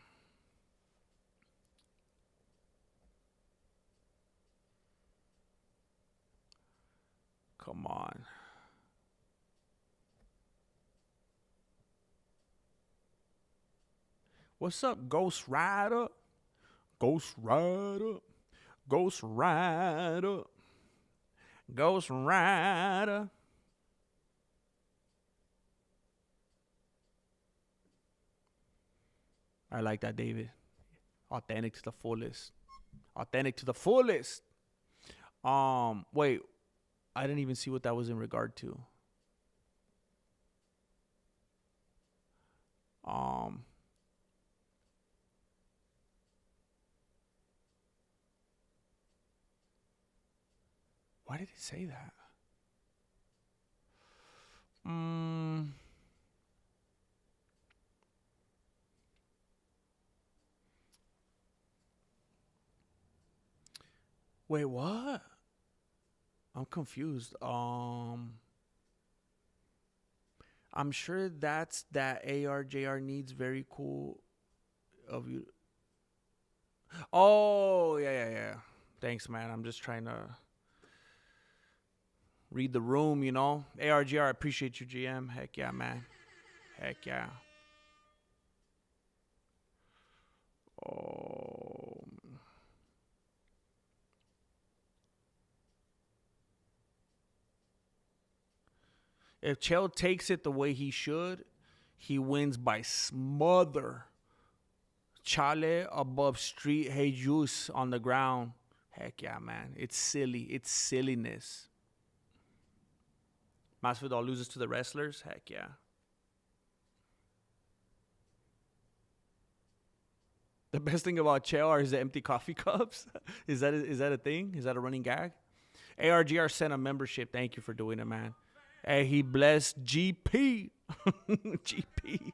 on. What's up, Ghost Rider? Ghost Rider. Ghost Rider. Ghost Rider. I like that, David. Authentic to the fullest. Authentic to the fullest. Wait. I didn't even see what that was in regard to. Why did it say that? Wait, what? I'm confused. I'm sure that's that ARJR needs very cool of you. Oh, yeah. Thanks, man. I'm just trying to read the room, ARGR, I appreciate you, GM. Heck yeah, man. Heck yeah. Oh. If Chael takes it the way he should, he wins by smother. Chale above street, Jesus on the ground. Heck yeah, man. It's silly. It's silliness. Masvidal loses to the wrestlers? Heck yeah. The best thing about Chael is the empty coffee cups. Is that a thing? Is that a running gag? ARGR sent a membership. Thank you for doing it, man. Hey, he blessed GP. GP.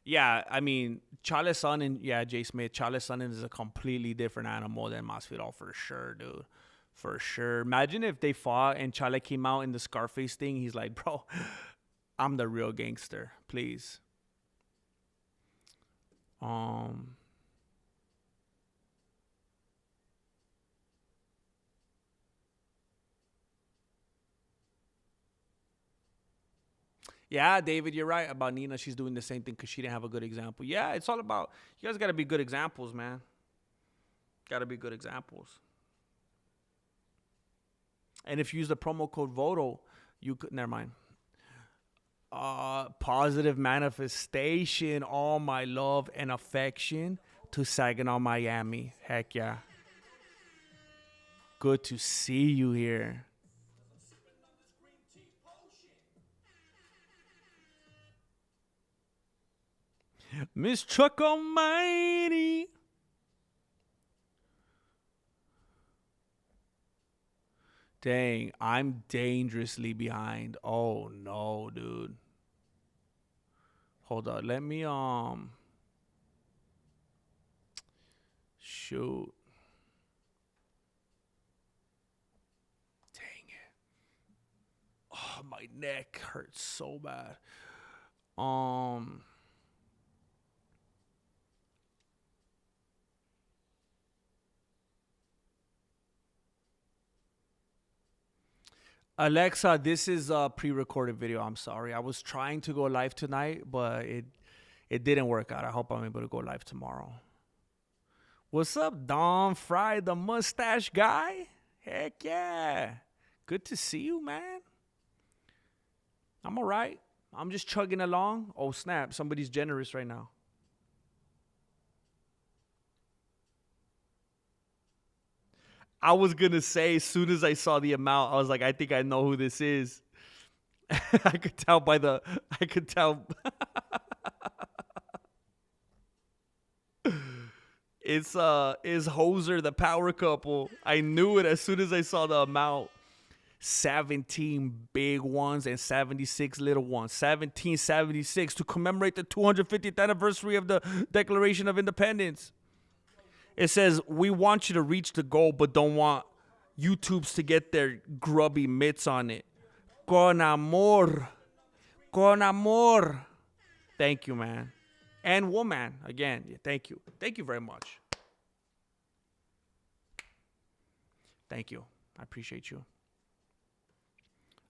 Yeah, I mean, Charles Sonnen, Jay Smith, Charles Sonnen is a completely different animal than Masvidal for sure, dude. For sure. Imagine if they fought and Charles came out in the Scarface thing. He's like, bro, I'm the real gangster. Please. Yeah, David, you're right about Nina. She's doing the same thing because she didn't have a good example. Yeah, it's all about, you guys got to be good examples, man. Got to be good examples. And if you use the promo code VOTO, you could, never mind. Positive manifestation, all my love and affection to Saginaw, Miami. Heck yeah. Good to see you here. Miss Chuck Almighty. Dang, I'm dangerously behind. Oh no, dude. Hold on. Let me shoot. Dang it. Oh, my neck hurts so bad. Alexa, this is a pre-recorded video. I'm sorry. I was trying to go live tonight, but it didn't work out. I hope I'm able to go live tomorrow. What's up, Don Fry, the mustache guy? Heck yeah. Good to see you, man. I'm all right. I'm just chugging along. Oh, snap. Somebody's generous right now. I was going to say, as soon as I saw the amount, I was like, I think I know who this is. I could tell by the, I could tell. It's Hoser, the power couple. I knew it as soon as I saw the amount. 17 big ones and 76 little ones. 1776 to commemorate the 250th anniversary of the Declaration of Independence. It says, we want you to reach the goal, but don't want YouTubes to get their grubby mitts on it. Con amor. Con amor. Thank you, man. And woman, again, thank you. Thank you very much. Thank you. I appreciate you.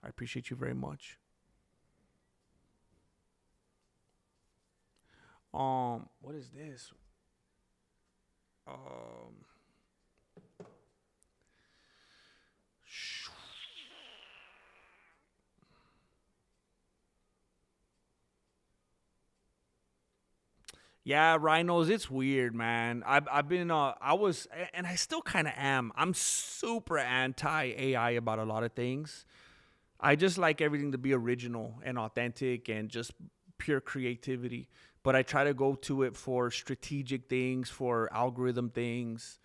I appreciate you very much. What is this? Yeah, rhinos, it's weird, man. I've been I was, and I still kind of am. I'm super anti AI about a lot of things. I just like everything to be original and authentic and just pure creativity. But I try to go to it for strategic things, for algorithm things.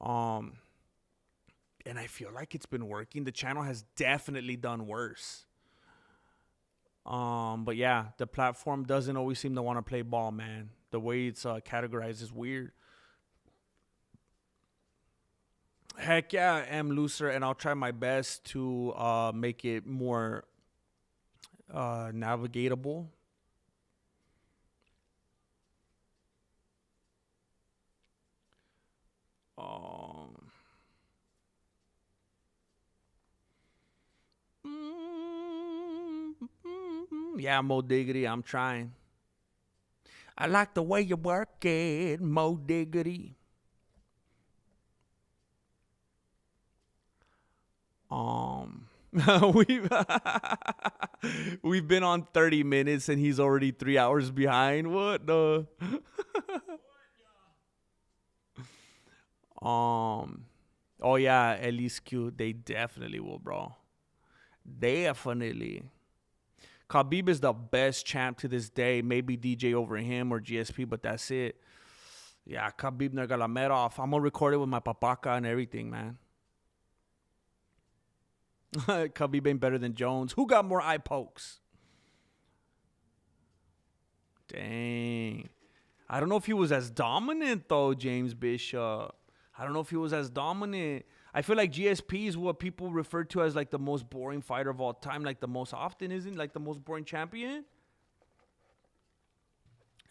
And I feel like it's been working. The channel has definitely done worse. But yeah, the platform doesn't always seem to want to play ball, man. The way it's categorized is weird. Heck yeah, I am looser, and I'll try my best to make it more navigatable. Yeah, Mo Diggity, I'm trying. I like the way you work it, Mo Diggity. we've we've been on 30 minutes and he's already 3 hours behind. What the? Oh yeah, Elise Q. They definitely will, bro. Definitely. Khabib is the best champ to this day. Maybe DJ over him or GSP, but that's it. Yeah, Khabib Nurmagomedov. I'm gonna record it with my papaka and everything, man. Khabib ain't better than Jones. Who got more eye pokes? Dang. I don't know if he was as dominant though, James Bishop. I don't know if he was as dominant. I feel like GSP is what people refer to as like the most boring fighter of all time, like the most often, isn't like the most boring champion?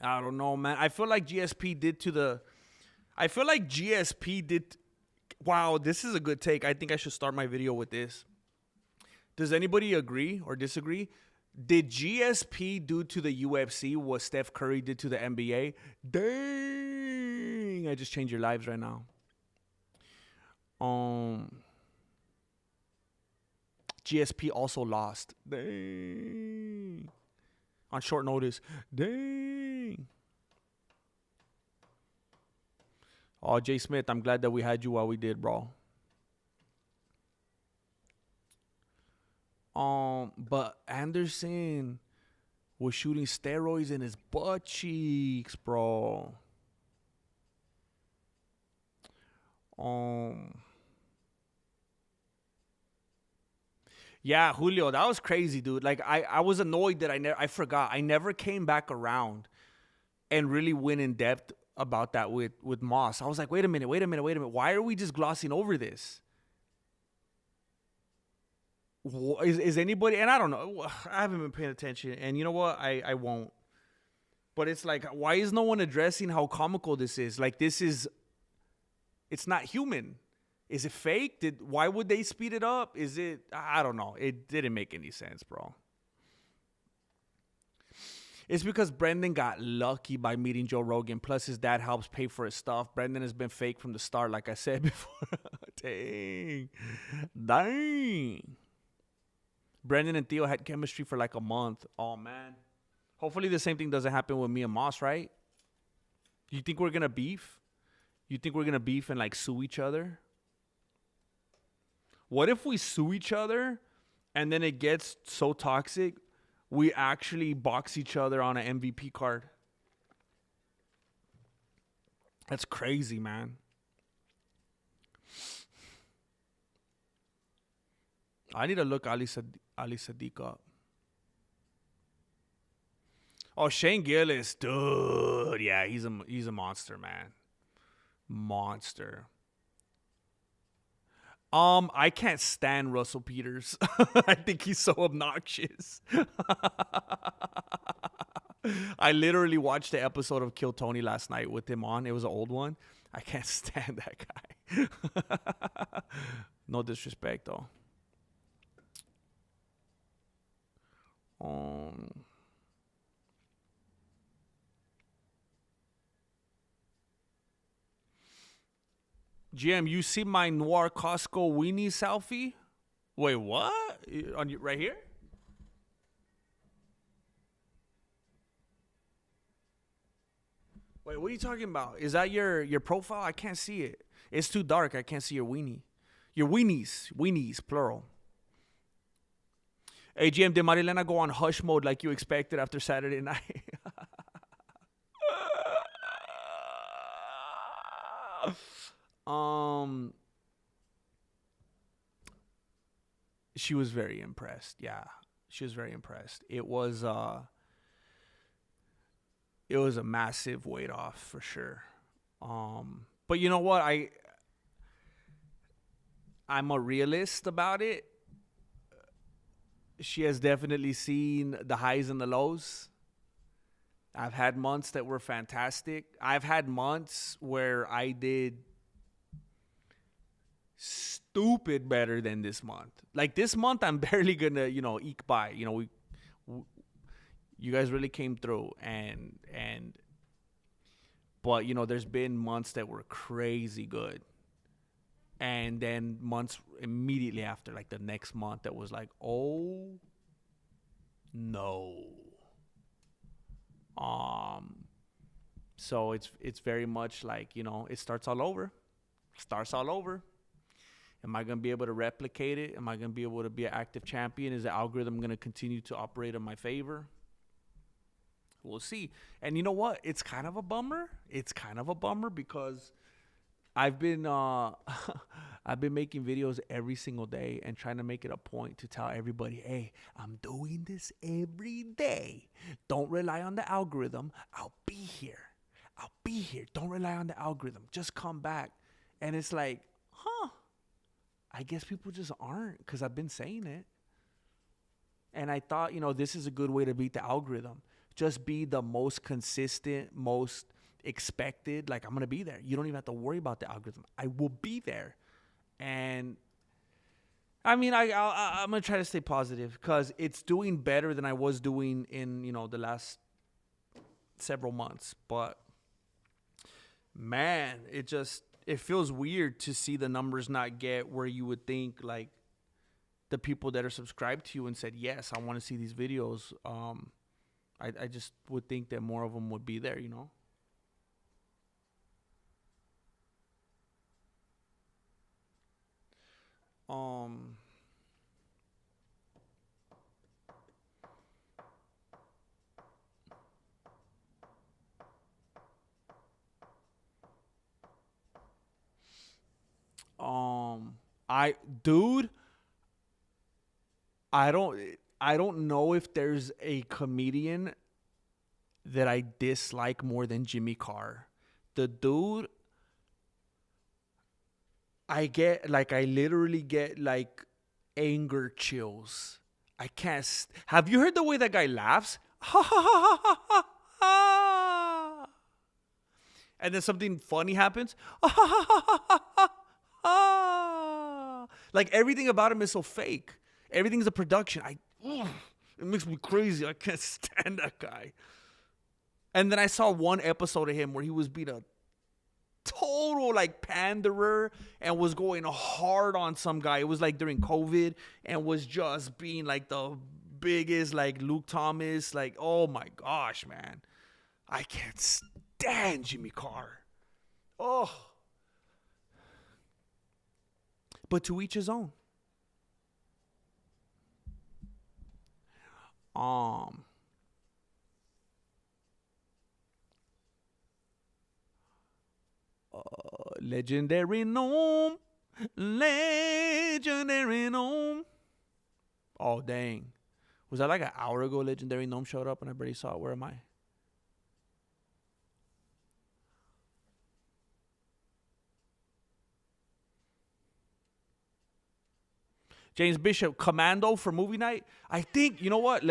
I don't know, man. I feel like GSP did to the I feel like GSP did wow, this is a good take. I think I should start my video with this. Does anybody agree or disagree? Did GSP do to the UFC what Steph Curry did to the NBA? Dang, I just changed your lives right now. GSP also lost. Dang. On short notice. Dang. Oh, Jay Smith, I'm glad that we had you while we did, bro. But Anderson, was shooting steroids in his butt cheeks, bro. Um, yeah, Julio, that was crazy, dude. Like I was annoyed that I forgot. I never came back around and really went in depth about that with Moss. I was like, wait a minute. Why are we just glossing over this? Is anybody, and I don't know, I haven't been paying attention, and you know what, I won't, but it's like, why is no one addressing how comical this is? Like, it's not human. Is it fake? Why would they speed it up? Is it, I don't know, it didn't make any sense, bro. It's because Brendan got lucky by meeting Joe Rogan, plus his dad helps pay for his stuff. Brendan has been fake from the start, like I said before. Dang. Brendan and Theo had chemistry for like a month. Oh, man. Hopefully the same thing doesn't happen with me and Moss, right? You think we're going to beef? You think we're going to beef and like sue each other? What if we sue each other and then it gets so toxic, we actually box each other on an MVP card? That's crazy, man. I need to look Ali Sadiq up. Oh, Shane Gillis, dude. Yeah, he's a monster, man. Monster. I can't stand Russell Peters. I think he's so obnoxious. I literally watched the episode of Kill Tony last night with him on. It was an old one. I can't stand that guy. No disrespect, though. GM, you see my Noir Costco weenie selfie? Wait, what? On you right here? Wait, what are you talking about? Is that your profile? I can't see it. It's too dark. I can't see your weenie. Your weenies, plural. Hey, GM, did Marilena go on hush mode like you expected after Saturday night? She was very impressed. Yeah, she was very impressed. It was a massive weight off for sure. But you know what? I'm a realist about it. She has definitely seen the highs and the lows. I've had months that were fantastic. I've had months where I did stupid better than this month. Like this month, I'm barely gonna, eke by. You guys really came through, but there's been months that were crazy good, and then months immediately after, like the next month, that was like, oh no. So it's very much like, it starts all over. Am I going to be able to replicate it? Am I going to be able to be an active champion? Is the algorithm going to continue to operate in my favor? We'll see. And you know what? It's kind of a bummer. Because I've been I've been making videos every single day and trying to make it a point to tell everybody, hey, I'm doing this every day. Don't rely on the algorithm. I'll be here. Don't rely on the algorithm. Just come back. And it's like, I guess people just aren't, because I've been saying it. And I thought, this is a good way to beat the algorithm. Just be the most consistent, most expected. Like, I'm going to be there. You don't even have to worry about the algorithm. I will be there. And I mean, I'm going to try to stay positive, because it's doing better than I was doing in, the last several months. But man, it feels weird to see the numbers not get where you would think, like, the people that are subscribed to you and said, yes, I want to see these videos. I just would think that more of them would be there, Dude, I don't know if there's a comedian that I dislike more than Jimmy Carr. The dude, I literally get like anger chills. I can't. Have you heard the way that guy laughs? Ha ha ha ha ha ha. And then something funny happens. Ha ha ha ha ha ha ha. Like everything about him is so fake. Everything's a production. It makes me crazy. I can't stand that guy. And then I saw one episode of him where he was being a total like panderer and was going hard on some guy. It was like during COVID and was just being like the biggest like Luke Thomas. Like, oh my gosh, man. I can't stand Jimmy Carr. Oh. But to each his own. Legendary gnome. Legendary gnome. Oh, dang. Was that like an hour ago Legendary Gnome showed up and I barely saw it? Where am I? James Bishop, Commando for movie night. I think, you know what?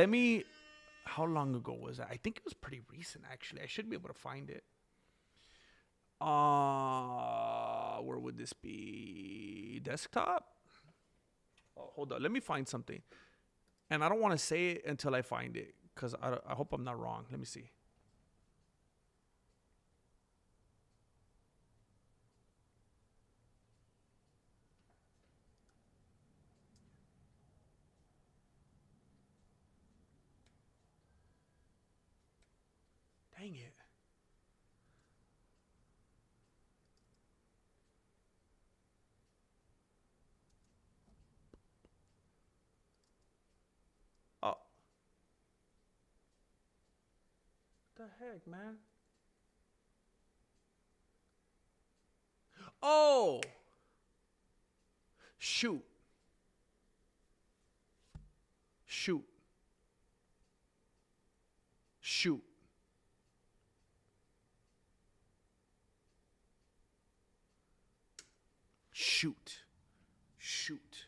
How long ago was that? I think it was pretty recent, actually. I should be able to find it. Where would this be? Desktop? Oh, hold on. Let me find something. And I don't want to say it until I find it because I hope I'm not wrong. Let me see. Dang it. Oh. What the heck, man? Oh. Shoot. Shoot. Shoot. Shoot. Shoot.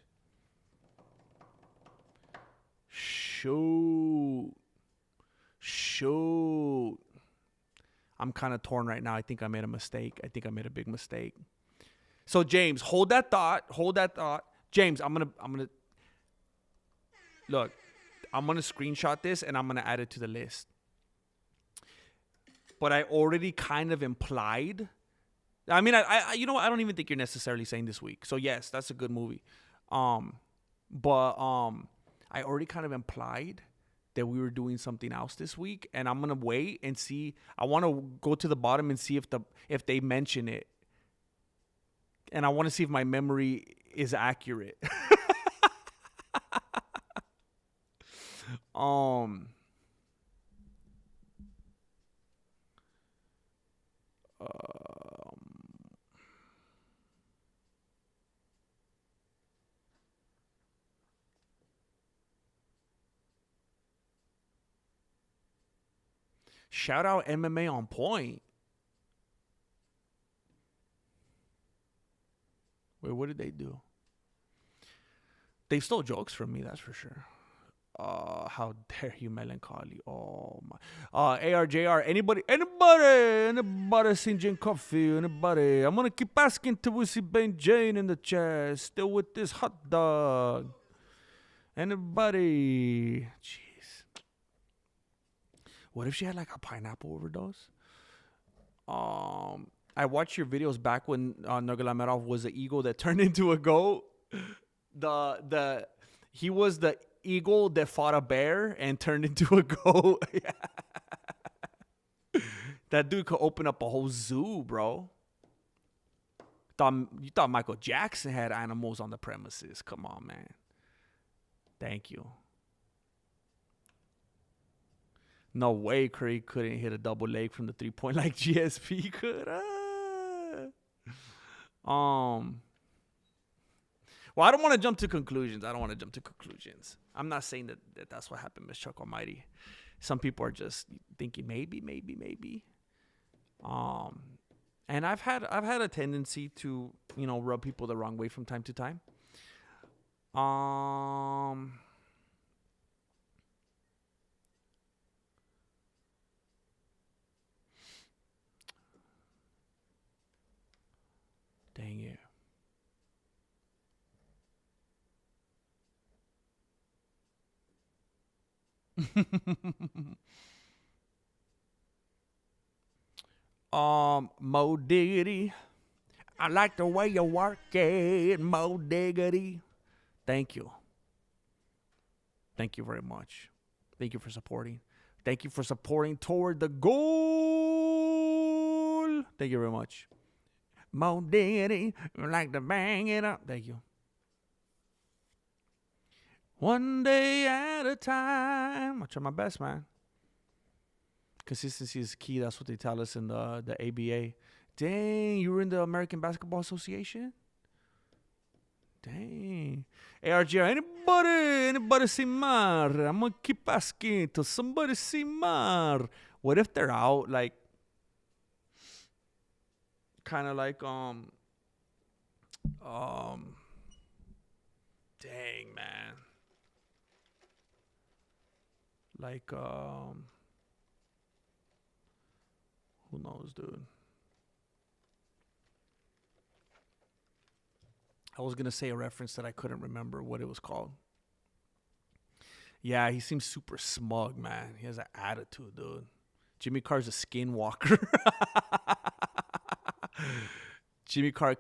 Shoot. Shoot. I'm kind of torn right now. I think I made a mistake. I think I made a big mistake. So James, hold that thought. Hold that thought. James, I'm gonna look. I'm gonna screenshot this and I'm gonna add it to the list. But I already kind of implied. I mean, I you know what? I don't even think you're necessarily saying this week. So yes, that's a good movie. But I already kind of implied that we were doing something else this week, and I'm gonna wait and see. I want to go to the bottom and see if they mention it, and I want to see if my memory is accurate. Shout out MMA on Point. Wait, what did they do? They stole jokes from me, that's for sure. How dare you, melancholy? Oh my. ARJR. Anybody seen Jane Coffee? Anybody? I'm gonna keep asking till we see Ben Jane in the chat. Still with this hot dog. Anybody? Jeez. What if she had like a pineapple overdose? I watched your videos back when Nurmagomedov was the eagle that turned into a goat. He was the eagle that fought a bear and turned into a goat. That dude could open up a whole zoo, bro. You thought Michael Jackson had animals on the premises. Come on, man. Thank you. No way Craig couldn't hit a double leg from the 3-point like GSP could. Well, I don't want to jump to conclusions. I'm not saying that that's what happened, Miss Chuck Almighty. Some people are just thinking maybe. And I've had a tendency to, rub people the wrong way from time to time. Dang it. Mo Diggity. I like the way you work it, Mo Diggity. Thank you. Thank you very much. Thank you for supporting. Thank you for supporting toward the goal. Thank you very much. Mo Diggity. I like to bang it up. Thank you. One day at a time. I try my best, man. Consistency is key. That's what they tell us in the ABA. Dang, you were in the American Basketball Association? Dang. ARGR, anybody see Mar? I'm going to keep asking till somebody see Mar. What if they're out, like, kind of like, dang, man. Like, who knows, dude? I was going to say a reference that I couldn't remember what it was called. Yeah, he seems super smug, man. He has an attitude, dude. Jimmy Carr's a skinwalker. Jimmy Carr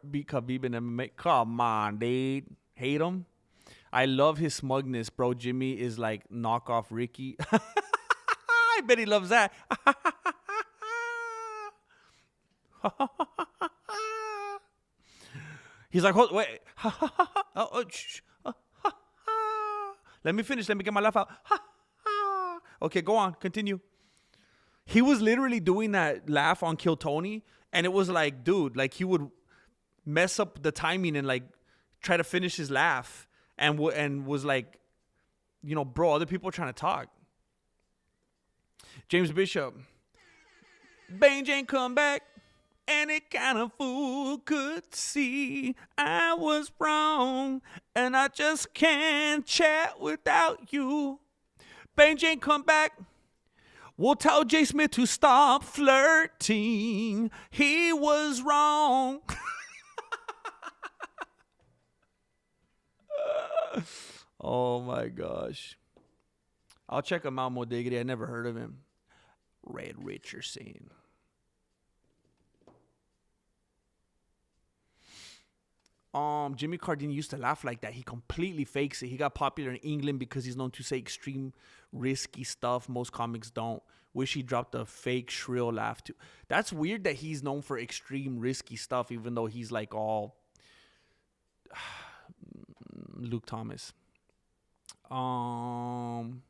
beat Khabib in MMA. Come on, dude. Hate him? I love his smugness, bro. Jimmy is like knockoff Ricky. I bet he loves that. He's like, hold, wait. Let me finish. Let me get my laugh out. Okay, go on. Continue. He was literally doing that laugh on Kill Tony. And it was like, dude, like he would mess up the timing and like try to finish his laugh. And was like, bro, other people are trying to talk. James Bishop. Bang Jane come back. Any kind of fool could see I was wrong. And I just can't chat without you. Bang Jane come back. We'll tell Jay Smith to stop flirting. He was wrong. Oh my gosh. I'll check him out, Mo Diggity. I never heard of him. Red Richardson. Jimmy Carr didn't used to laugh like that. He completely fakes it. He got popular in England because he's known to say extreme, risky stuff. Most comics don't. Wish he dropped a fake, shrill laugh too. That's weird that he's known for extreme, risky stuff, even though he's like all Luke Thomas. Khabib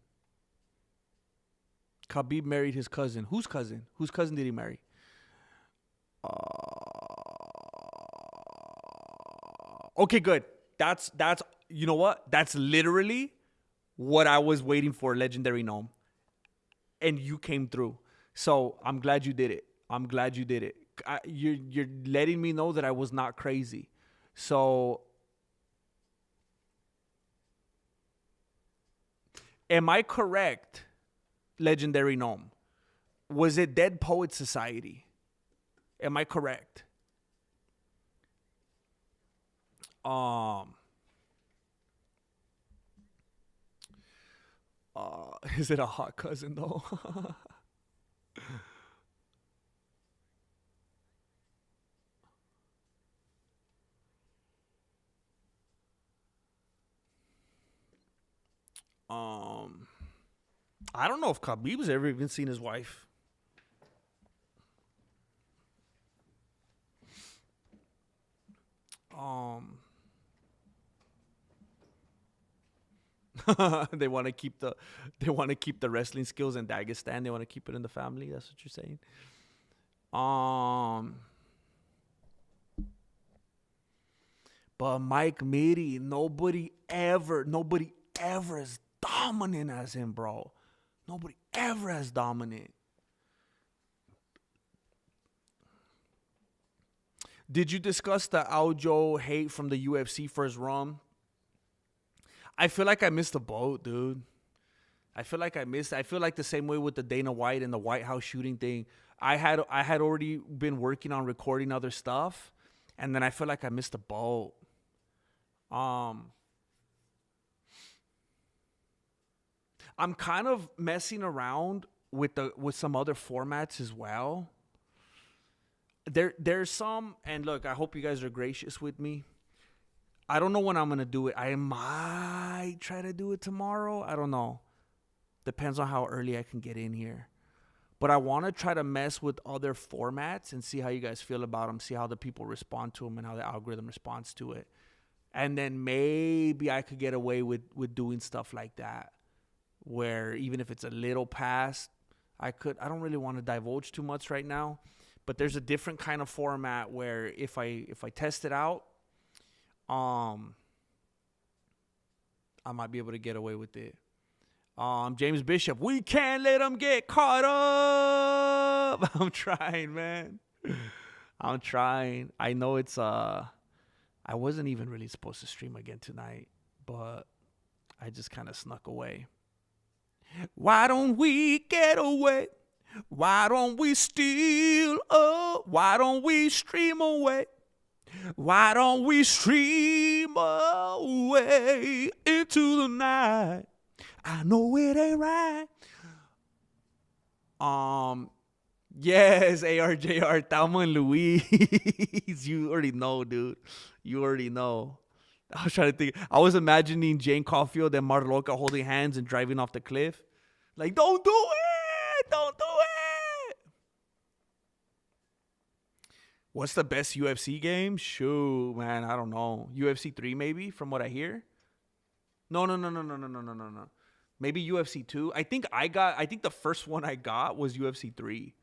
married his cousin. Whose cousin? Whose cousin did he marry? Okay, good. That's you know what? That's literally what I was waiting for, Legendary Gnome. And you came through. So I'm glad you did it. You're letting me know that I was not crazy. So am I correct, Legendary Gnome? Was it Dead Poet Society? Am I correct? Is it a hot cousin though? I don't know if Khabib's ever even seen his wife. They want to keep the wrestling skills in Dagestan. They want to keep it in the family. That's what you're saying. But Mike Meaty, nobody ever as dominant as him, bro. Nobody ever as dominant. Did you discuss the Aljo hate from the UFC first run? I feel like I missed the boat, dude. I feel like the same way with the Dana White and the White House shooting thing. I had already been working on recording other stuff, and then I feel like I missed the boat. I'm kind of messing around with some other formats as well. There's some, and look, I hope you guys are gracious with me. I don't know when I'm gonna do it. I might try to do it tomorrow. I don't know. Depends on how early I can get in here. But I want to try to mess with other formats and see how you guys feel about them. See how the people respond to them and how the algorithm responds to it. And then maybe I could get away with doing stuff like that, where even if it's a little past, I don't really want to divulge too much right now. But there's a different kind of format where if I test it out, I might be able to get away with it. James Bishop, we can't let them get caught up. I'm trying, man. I'm trying. I know it's I wasn't even really supposed to stream again tonight, but I just kind of snuck away. Why don't we get away? Why don't we steal up? Why don't we stream away? Why don't we stream away into the night? I know it ain't right. Yes, ARJR, Thelma and Louise. You already know, dude. You already know. I was trying to think. I was imagining Jane Caulfield and Marloca holding hands and driving off the cliff. Like, don't do it! Don't do it! What's the best UFC game? Shoot, man, I don't know. UFC 3 maybe, from what I hear. No. Maybe UFC 2. I think the first one I got was UFC 3.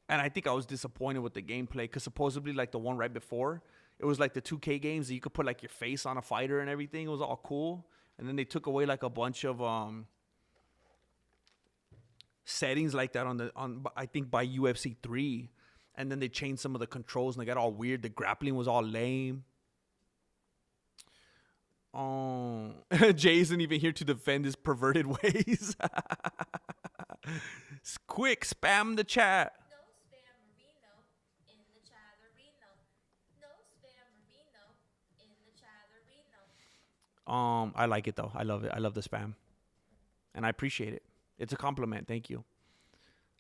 And I think I was disappointed with the gameplay because supposedly like the one right before, it was like the 2K games that you could put like your face on a fighter and everything. It was all cool. And then they took away like a bunch of settings like that on I think by UFC 3. And then they changed some of the controls and they got all weird. The grappling was all lame. Oh, Jay isn't even here to defend his perverted ways. Quick, spam the chat. No spam Marino in the chatterino. No spam Marino in the chatterino. I like it though. I love it. I love the spam, and I appreciate it. It's a compliment. Thank you.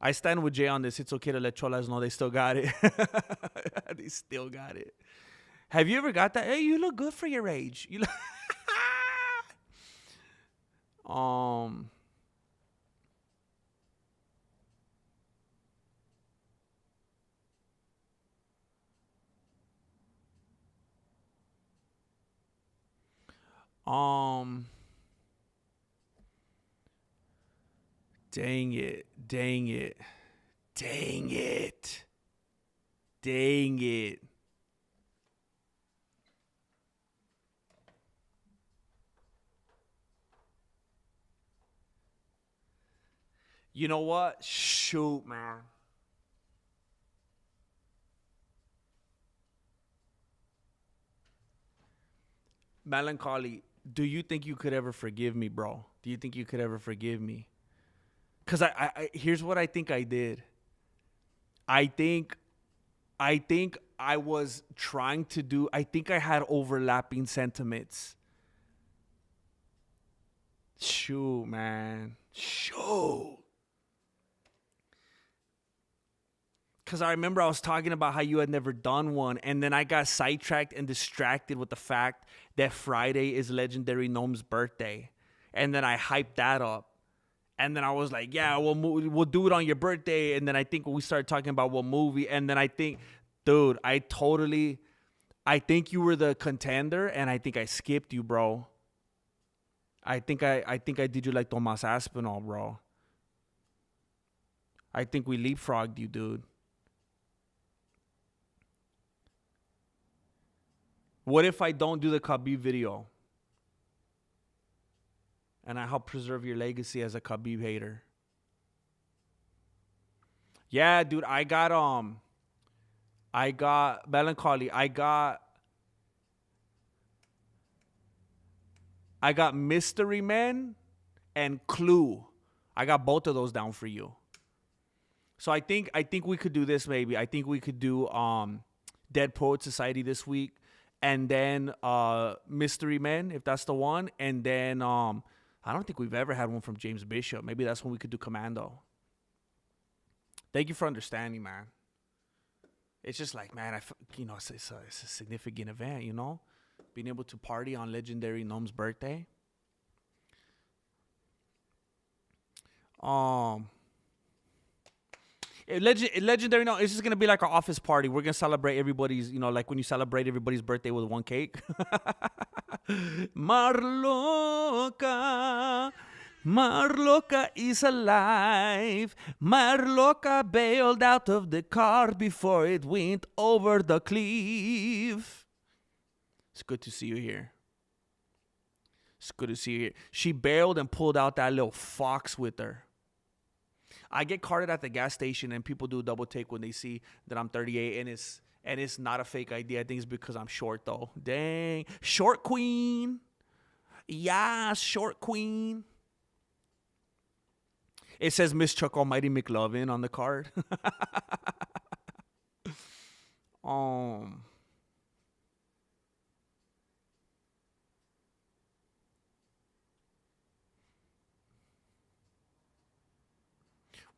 I stand with Jay on this. It's okay to let Cholas know they still got it. They still got it. Have you ever got that? Hey, you look good for your age. You look Dang it. Dang it. Dang it. Dang it. You know what? Shoot, man. Melancholy, do you think you could ever forgive me, bro? Do you think you could ever forgive me? Because I here's what I think I did. I think I was trying to do, I think I had overlapping sentiments. Shoot, man. Shoot. Because I remember I was talking about how you had never done one, and then I got sidetracked and distracted with the fact that Friday is Legendary Gnome's birthday. And then I hyped that up. And then I was like, yeah, we'll do it on your birthday. And then I think we started talking about what movie. And then I think, dude, I think you were the contender, and I think I skipped you, bro. I think I did you like Tomas Aspinall, bro. I think we leapfrogged you, dude. What if I don't do the Khabib video? And I help preserve your legacy as a Khabib hater. Yeah, dude, I got Melancholy. I got Mystery Men and Clue. I got both of those down for you. So I think we could do this maybe. I think we could do Dead Poet Society this week, and then Mystery Men, if that's the one, and then I don't think we've ever had one from James Bishop. Maybe that's when we could do Commando. Thank you for understanding, man. It's just like, man, it's a significant event, you know, being able to party on legendary Noam's birthday. Legendary Noam, it's just gonna be like an office party. We're gonna celebrate everybody's, like when you celebrate everybody's birthday with one cake. Marloca is alive. Marloca bailed out of the car before it went over the cliff. It's good to see you here. It's good to see you here. She bailed and pulled out that little fox with her. I get carded at the gas station and people do a double take when they see that I'm 38 and it's not a fake ID. I think it's because I'm short though. Dang. Short queen. Yeah, short queen. It says Miss Chuck Almighty McLovin on the card.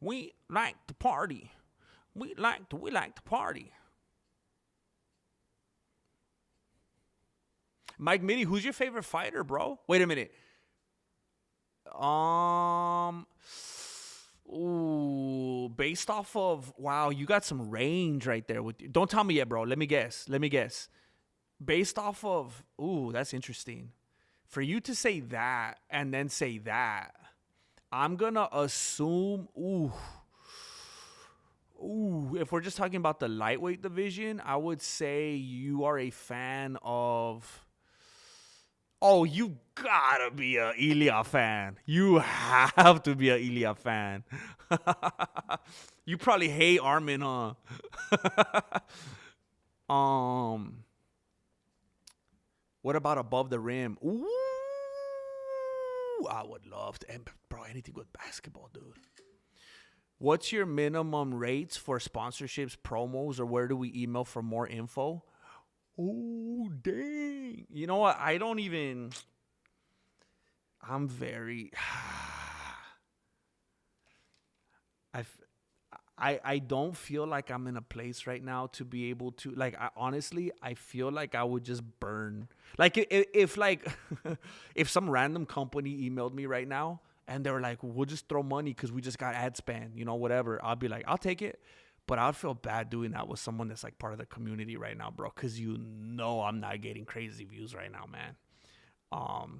We like to party. We like to party. Mike Mitty, who's your favorite fighter, bro? Wait a minute. Based off of, wow, you got some range right there. Don't tell me yet, bro. Let me guess. Based off of, that's interesting. For you to say that and then say that, I'm going to assume, if we're just talking about the lightweight division, I would say you are a fan of... Oh, you gotta be a Ilya fan. You have to be a Ilya fan. You probably hate Armin, huh? What about Above the Rim? Ooh, I would love to. And bro, anything with basketball, dude. What's your minimum rates for sponsorships, promos, or where do we email for more info? Oh, dang. You know what? I'm very... I don't feel like I'm in a place right now to be able to... Like, honestly, I feel like I would just burn. Like, if some random company emailed me right now and they were like, we'll just throw money because we just got ad span, whatever. I'll be like, I'll take it. But I'd feel bad doing that with someone that's like part of the community right now, bro. Because I'm not getting crazy views right now, man.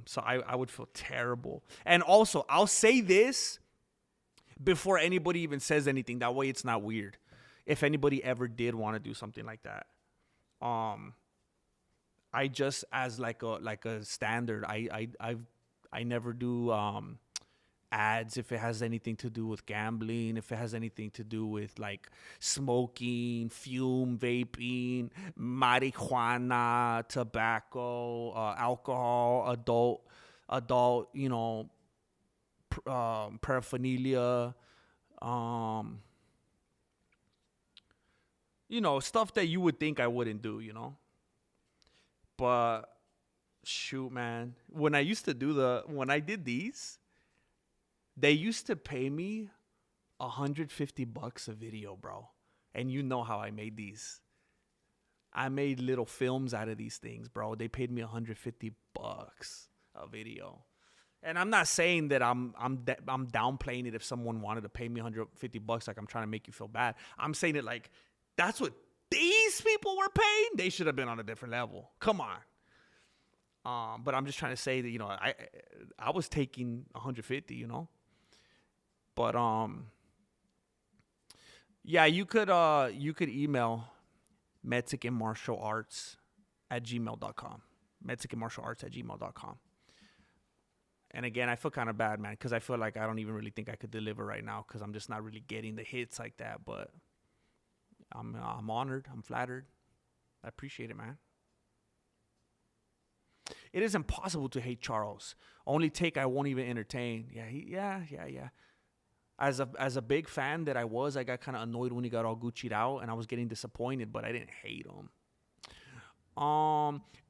So I would feel terrible. And also, I'll say this before anybody even says anything. That way it's not weird. If anybody ever did want to do something like that. I just, as like a standard, I never do ads if it has anything to do with gambling, if it has anything to do with like smoking, fume, vaping, marijuana, tobacco, alcohol, adult, paraphernalia, stuff that you would think I wouldn't do, But shoot, man, when I did these, they used to pay me $150 a video, bro. And you know how I made these. I made little films out of these things, bro. They paid me $150 a video. And I'm not saying that I'm downplaying it if someone wanted to pay me $150 like I'm trying to make you feel bad. I'm saying it like that's what these people were paying. They should have been on a different level. Come on. But I'm just trying to say that, I was taking 150, But yeah, you could email Mexican Martial Arts at gmail.com. MexicanMartialArts@gmail.com. And again, I feel kind of bad, man, because I feel like I don't even really think I could deliver right now because I'm just not really getting the hits like that. But I'm honored. I'm flattered. I appreciate it, man. It is impossible to hate Charles. Only take I won't even entertain. Yeah. As a big fan that I was, I got kind of annoyed when he got all Gucci'd out, and I was getting disappointed, but I didn't hate him.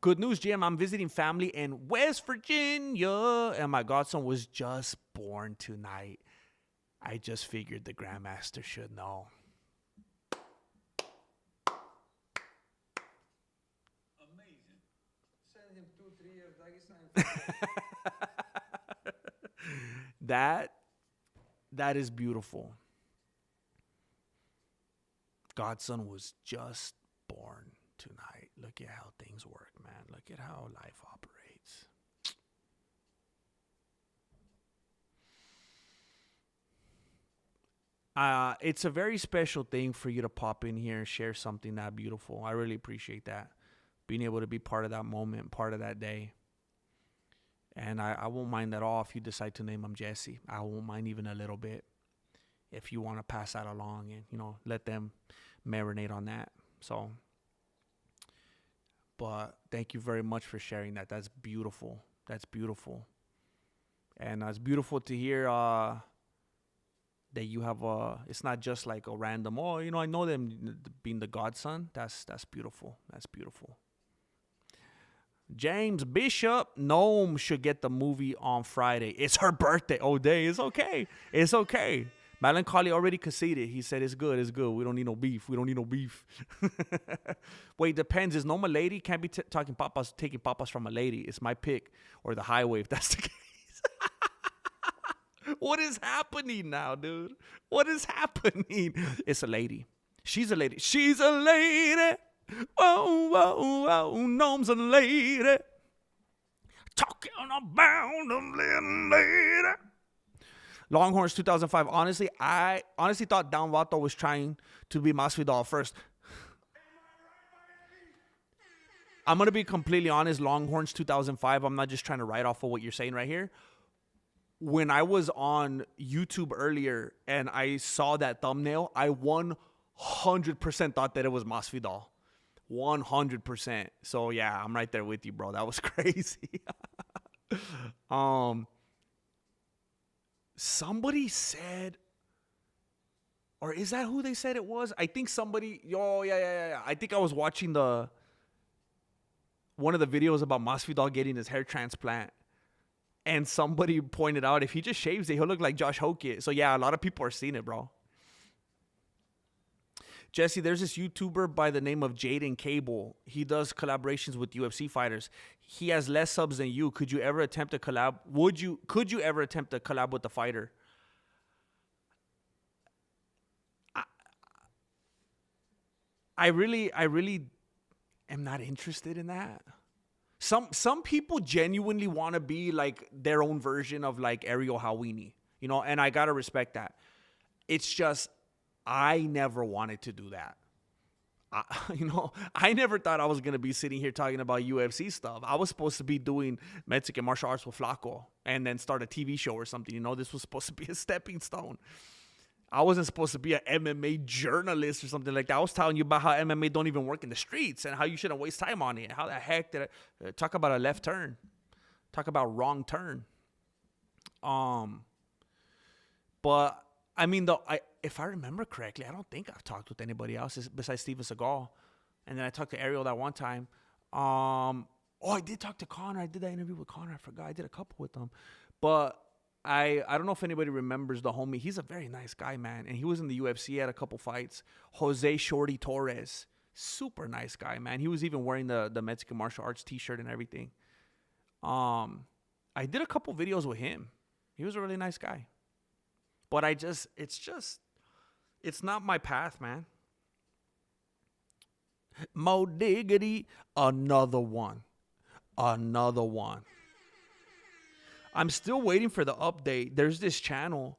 Good news, Jim. I'm visiting family in West Virginia, and my godson was just born tonight. I just figured the Grandmaster should know. Amazing. Send him 2-3 years Dagestan. That is beautiful. Godson was just born tonight. Look at how things work, man. Look at how life operates. It's a very special thing for you to pop in here and share something that beautiful. I really appreciate that. Being able to be part of that moment, part of that day. And I won't mind at all if you decide to name him Jesse. I won't mind even a little bit if you want to pass that along and, let them marinate on that. So, but thank you very much for sharing that. That's beautiful. That's beautiful. And it's beautiful to hear that you have it's not just like a random, I know them being the godson. That's beautiful. That's beautiful. James Bishop, Noam should get the movie on Friday. It's her birthday. Oh, day. It's okay. It's okay. Melancholy already conceded. He said it's good. It's good. We don't need no beef. We don't need no beef. Wait, depends. Is Noam a lady? Can't be taking papas from a lady. It's my pick or the highway if that's the case. What is happening now, dude? What is happening? It's a lady. She's a lady. She's a lady. Whoa, whoa, whoa, Noam's a lady. Talking about a little lady. Longhorns 2005. Honestly, I thought Don Vato was trying to be Masvidal first. I'm going to be completely honest. Longhorns 2005. I'm not just trying to write off of what you're saying right here. When I was on YouTube earlier and I saw that thumbnail, I 100% thought that it was Masvidal. 100%. So yeah, I'm right there with you, bro. That was crazy. Somebody said, or is that who they said it was? I think somebody. Yeah. I think I was watching one of the videos about Masvidal getting his hair transplant, and somebody pointed out if he just shaves it, he'll look like Josh Hokett. So yeah, a lot of people are seeing it, bro. Jesse, there's this YouTuber by the name of Jaden Cable. He does collaborations with UFC fighters. He has less subs than you. Could you ever attempt to collab? Could you ever attempt to collab with the fighter? I really am not interested in that. Some people genuinely want to be like their own version of like Ariel Hawini, and I gotta respect that. It's just I never wanted to do that. I never thought I was going to be sitting here talking about UFC stuff. I was supposed to be doing Mexican martial arts with Flaco and then start a TV show or something. This was supposed to be a stepping stone. I wasn't supposed to be an MMA journalist or something like that. I was telling you about how MMA don't even work in the streets and how you shouldn't waste time on it. How the heck did I talk about a left turn? Talk about wrong turn. But I mean, if I remember correctly, I don't think I've talked with anybody else besides Steven Seagal. And then I talked to Ariel that one time. I did talk to Connor. I did that interview with Connor. I forgot. I did a couple with them. But I don't know if anybody remembers the homie. He's a very nice guy, man. And he was in the UFC. He had a couple fights. Jose Shorty Torres. Super nice guy, man. He was even wearing the Mexican martial arts t-shirt and everything. I did a couple videos with him. He was a really nice guy. But it's not my path, man. Mo Diggity, another one. I'm still waiting for the update. There's this channel,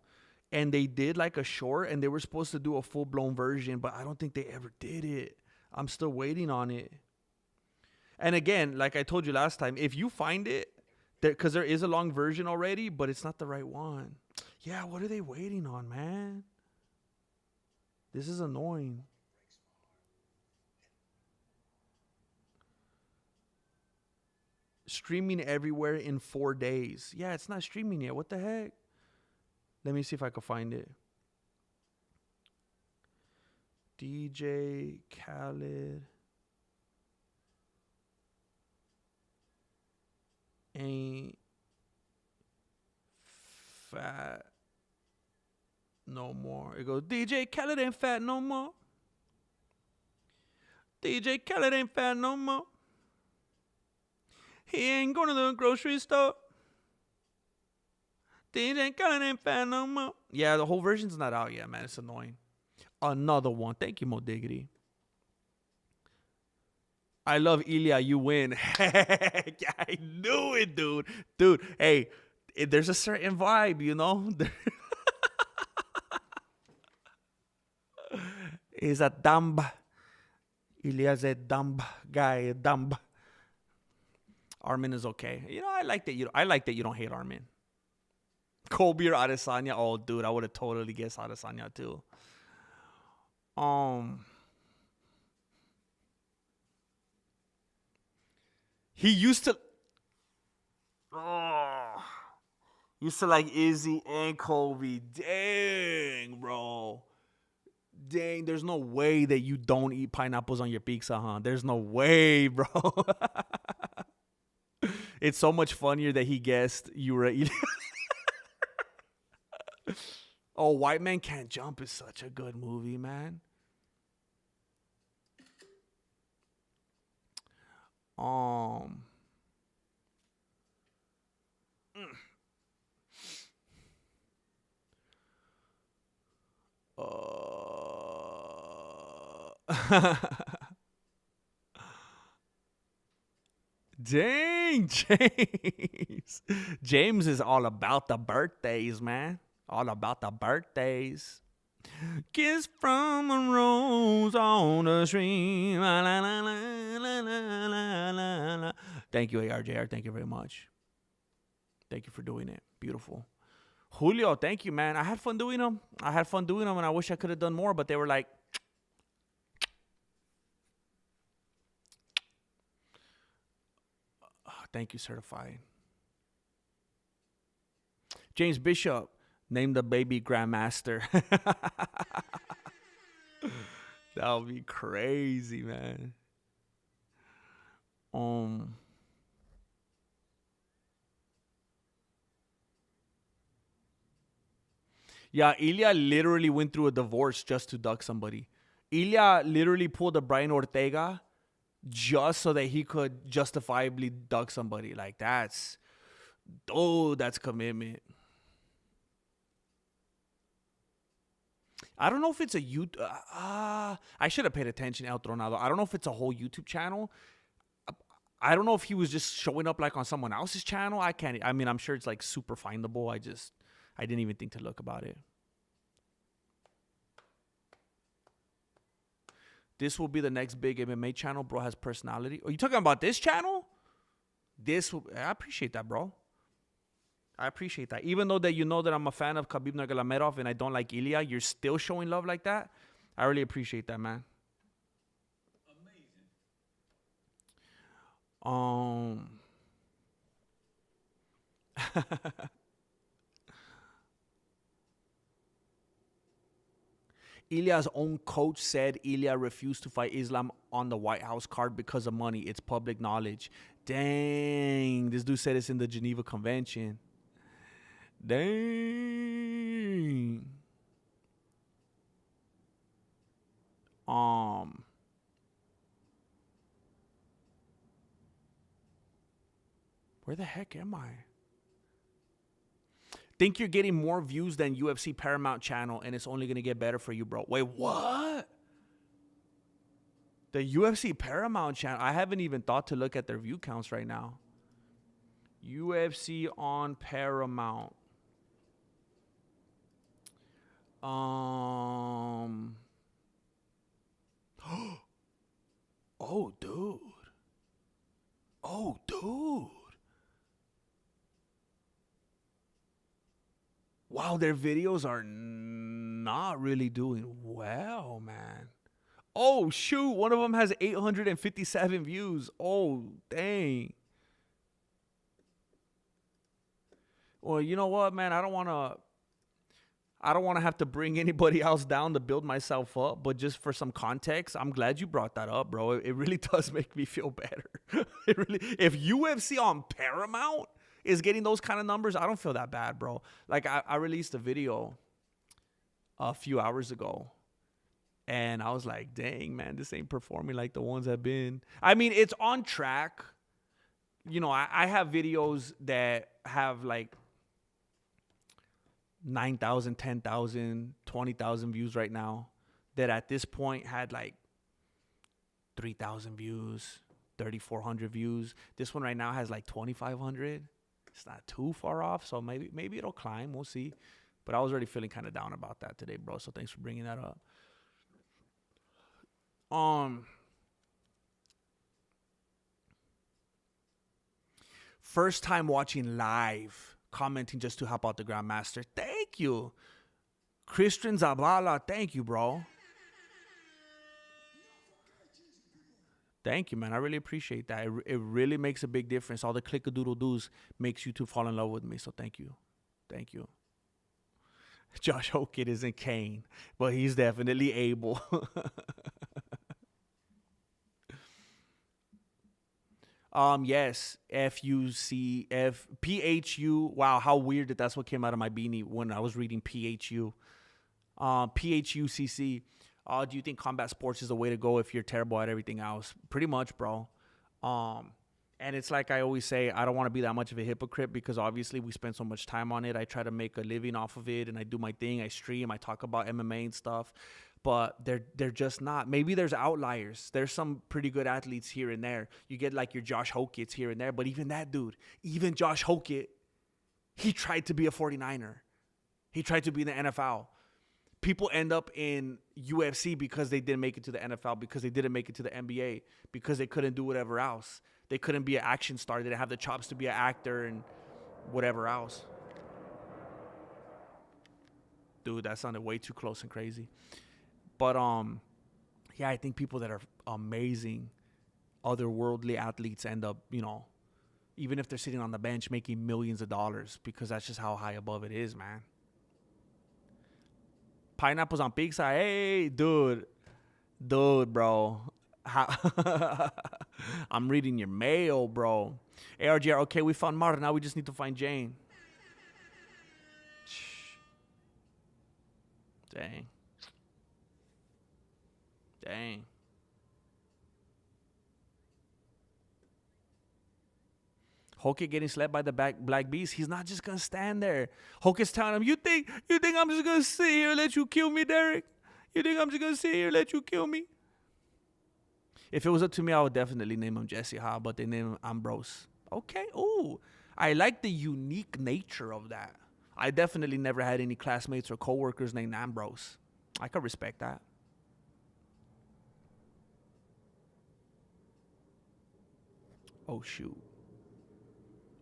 and they did like a short, and they were supposed to do a full-blown version, but I don't think they ever did it. I'm still waiting on it. And again, like I told you last time, if you find it, because there is a long version already, but it's not the right one. Yeah, what are they waiting on, man? This is annoying. Streaming everywhere in 4 days. Yeah, it's not streaming yet. What the heck? Let me see if I can find it. DJ Khaled ain't fat no more. It goes, DJ Khaled ain't fat no more. DJ Khaled ain't fat no more. He ain't going to the grocery store. DJ Khaled ain't fat no more. Yeah, the whole version's not out yet, man. It's annoying. Another one. Thank you, Mo Diggity. I love Ilya. You win. Heck, I knew it, dude. Dude, hey, there's a certain vibe, you know? He's a dumb. Ilya's a dumb guy. Dumb. Armin is okay. You know, I like that you don't hate Armin. Kobe or Adesanya. Oh, dude, I would have totally guessed Adesanya too. He used to like Izzy and Kobe. Dang, bro. Dang, there's no way that you don't eat pineapples on your pizza, huh? There's no way, bro. It's so much funnier that he guessed you were eating. Oh, White Man Can't Jump is such a good movie, man. Dang, James. James is all about the birthdays, man. All about the birthdays. Kiss from a rose on the stream. La, la, la, la, la, la, la, la. Thank you, ARJR. Thank you very much. Thank you for doing it. Beautiful. Julio, thank you, man. I had fun doing them. And I wish I could have done more, but they were like, thank you, certified. James Bishop, name the baby Grandmaster. That would be crazy, man. Yeah, Ilya literally went through a divorce just to duck somebody. Ilya literally pulled a Brian Ortega just so that he could justifiably duck somebody. Like, that's commitment. I don't know if it's a YouTube. I should have paid attention, El Tronado. I don't know if it's a whole YouTube channel. I don't know if he was just showing up like on someone else's channel. I'm sure it's like super findable. I didn't even think to look about it. This will be the next big MMA channel. Bro has personality. Are you talking about this channel? I appreciate that, bro. I appreciate that. Even though that you know that I'm a fan of Khabib Nurmagomedov and I don't like Ilya, you're still showing love like that. I really appreciate that, man. Amazing. Ilya's own coach said Ilya refused to fight Islam on the White House card because of money. It's public knowledge. Dang. This dude said it's in the Geneva Convention. Dang. Where the heck am I? Think you're getting more views than UFC Paramount channel and it's only going to get better for you, bro. Wait, what? The UFC Paramount channel. I haven't even thought to look at their view counts right now. UFC on Paramount. Oh, dude. Oh, dude. Wow, their videos are not really doing well, man. Oh, shoot. One of them has 857 views. Oh, dang. Well, you know what, man? I don't want to have to bring anybody else down to build myself up, but just for some context, I'm glad you brought that up, bro. It really does make me feel better. It really, if UFC on Paramount is getting those kind of numbers, I don't feel that bad, bro. Like I released a video a few hours ago, and I was like, dang, man, this ain't performing like the ones I've been. I mean, it's on track. You know, I have videos that have like 9,000, 10,000, 20,000 views right now that at this point had like 3,000 views, 3,400 views. This one right now has like 2,500. It's not too far off, so maybe it'll climb. We'll see. But I was already feeling kind of down about that today, bro. So thanks for bringing that up. First time watching live, commenting just to help out the Grandmaster. Thank you. Christian Zabala, thank you, bro. Thank you, man. I really appreciate that. It really makes a big difference. All the click-a-doodle-doos makes you two fall in love with me, so thank you. Thank you. Josh Hokit isn't Kane, but he's definitely able. Yes, PHU. Wow, how weird that's what came out of my beanie when I was reading PHU. PHUCC. Do you think combat sports is the way to go if you're terrible at everything else? Pretty much, bro. And it's like I always say, I don't want to be that much of a hypocrite because obviously we spend so much time on it. I try to make a living off of it, and I do my thing. I stream. I talk about MMA and stuff. But they're just not. Maybe there's outliers. There's some pretty good athletes here and there. You get like your Josh Hokits here and there. But even that dude, even Josh Hokit, he tried to be a 49er. He tried to be in the NFL. People end up in UFC because they didn't make it to the NFL, because they didn't make it to the NBA, because they couldn't do whatever else. They couldn't be an action star. They didn't have the chops to be an actor and whatever else. Dude, that sounded way too close and crazy. But yeah, I think people that are amazing, otherworldly athletes end up, you know, even if they're sitting on the bench making millions of dollars, because that's just how high above it is, man. Pineapples on pizza. Hey, dude, bro. I'm reading your mail, bro. ARGR, okay, we found Marta. Now we just need to find Jane. Dang. Hokit getting slept by the Black Beast. He's not just gonna stand there. Hokit's telling him, "You think I'm just gonna sit here and let you kill me, Derek? You think I'm just gonna sit here and let you kill me?" If it was up to me, I would definitely name him Jesse Ha, but they name him Ambrose. Okay. Ooh, I like the unique nature of that. I definitely never had any classmates or coworkers named Ambrose. I could respect that. Oh, shoot.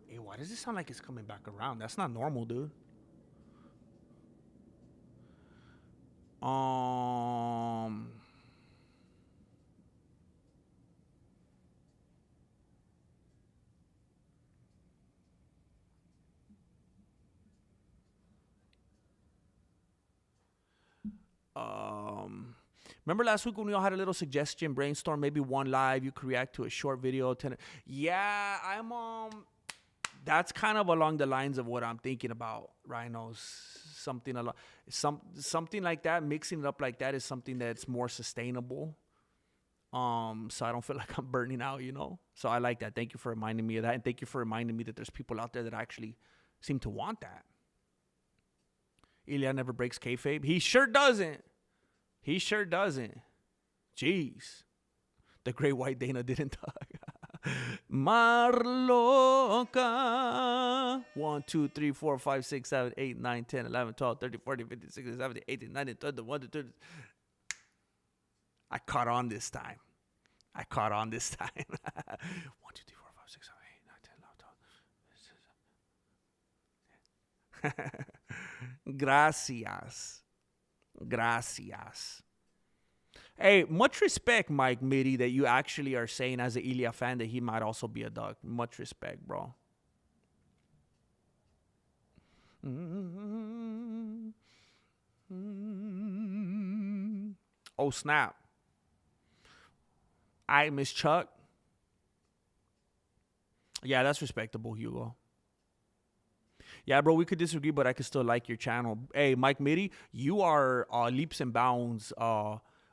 Hey, why does it sound like it's coming back around? That's not normal, dude. Remember last week when we all had a little suggestion brainstorm, maybe one live, you could react to a short video. Yeah, I'm that's kind of along the lines of what I'm thinking about, Rhinos. Something like that, mixing it up like that is something that's more sustainable. So I don't feel like I'm burning out, you know? So I like that. Thank you for reminding me of that. And thank you for reminding me that there's people out there that actually seem to want that. Ilya never breaks kayfabe. He sure doesn't. Jeez. The great white Dana didn't talk. Marloca. 1, 2, 3, 4, 5, 6, 7, 8, 9, 10, 11, 12, 13, 14, 15, 16, 17, 18, 19, 20, 21, 22. I caught on this time. 1, 2, 3, 4, 5, 6, Gracias. Gracias. Hey, much respect, Mike Mitty, that you actually are saying as an Ilya fan that he might also be a dog. Much respect, bro. Oh, snap. I miss Chuck. Yeah, that's respectable, Hugo. Yeah, bro, we could disagree, but I could still like your channel. Hey, Mike Mitty, you are leaps and bounds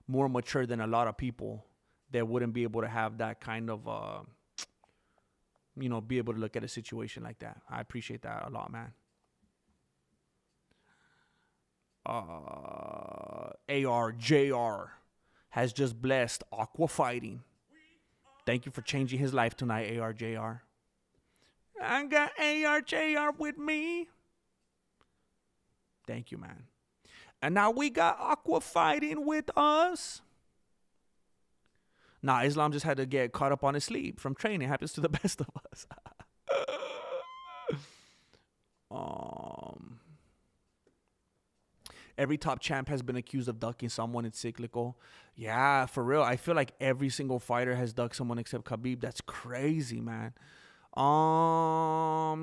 more mature than a lot of people that wouldn't be able to have that kind of, be able to look at a situation like that. I appreciate that a lot, man. ARJR has just blessed Aqua Fighting. Thank you for changing his life tonight, ARJR. I got ARJR with me. Thank you, man. And now we got Aqua Fighting with us. Nah, Islam just had to get caught up on his sleep from training. Happens to the best of us. Every top champ has been accused of ducking someone. It's cyclical. Yeah, for real. I feel like every single fighter has ducked someone except Khabib. That's crazy, man. AR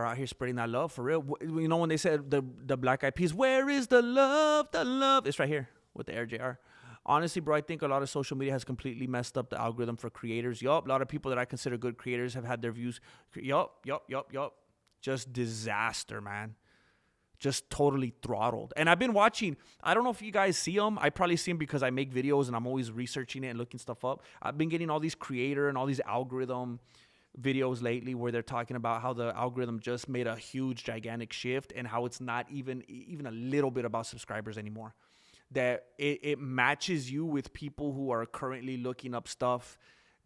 out here spreading that love for real. You know when they said the Black Eyed Peas, where is the love? The love. It's right here with the RJR. Honestly, bro, I think a lot of social media has completely messed up the algorithm for creators. Yup, a lot of people that I consider good creators have had their views. Yup. Just disaster, man. Just totally throttled. And I've been watching, I don't know if you guys see them. I probably see them because I make videos and I'm always researching it and looking stuff up. I've been getting all these creator and all these algorithm videos lately where they're talking about how the algorithm just made a huge, gigantic shift and how it's not even a little bit about subscribers anymore. That it matches you with people who are currently looking up stuff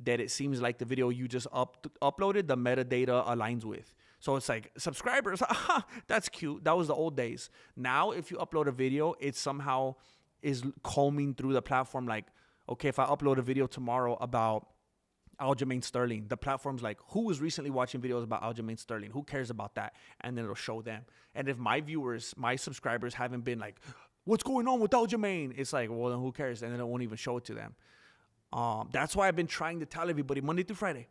that it seems like the video you just uploaded, the metadata aligns with. So it's like, subscribers, that's cute. That was the old days. Now, if you upload a video, it somehow is combing through the platform like, okay, if I upload a video tomorrow about Aljamain Sterling, the platform's like, who was recently watching videos about Aljamain Sterling? Who cares about that? And then it'll show them. And if my viewers, my subscribers haven't been like, what's going on with Aljamain? It's like, well, then who cares? And then it won't even show it to them. That's why I've been trying to tell everybody Monday through Friday,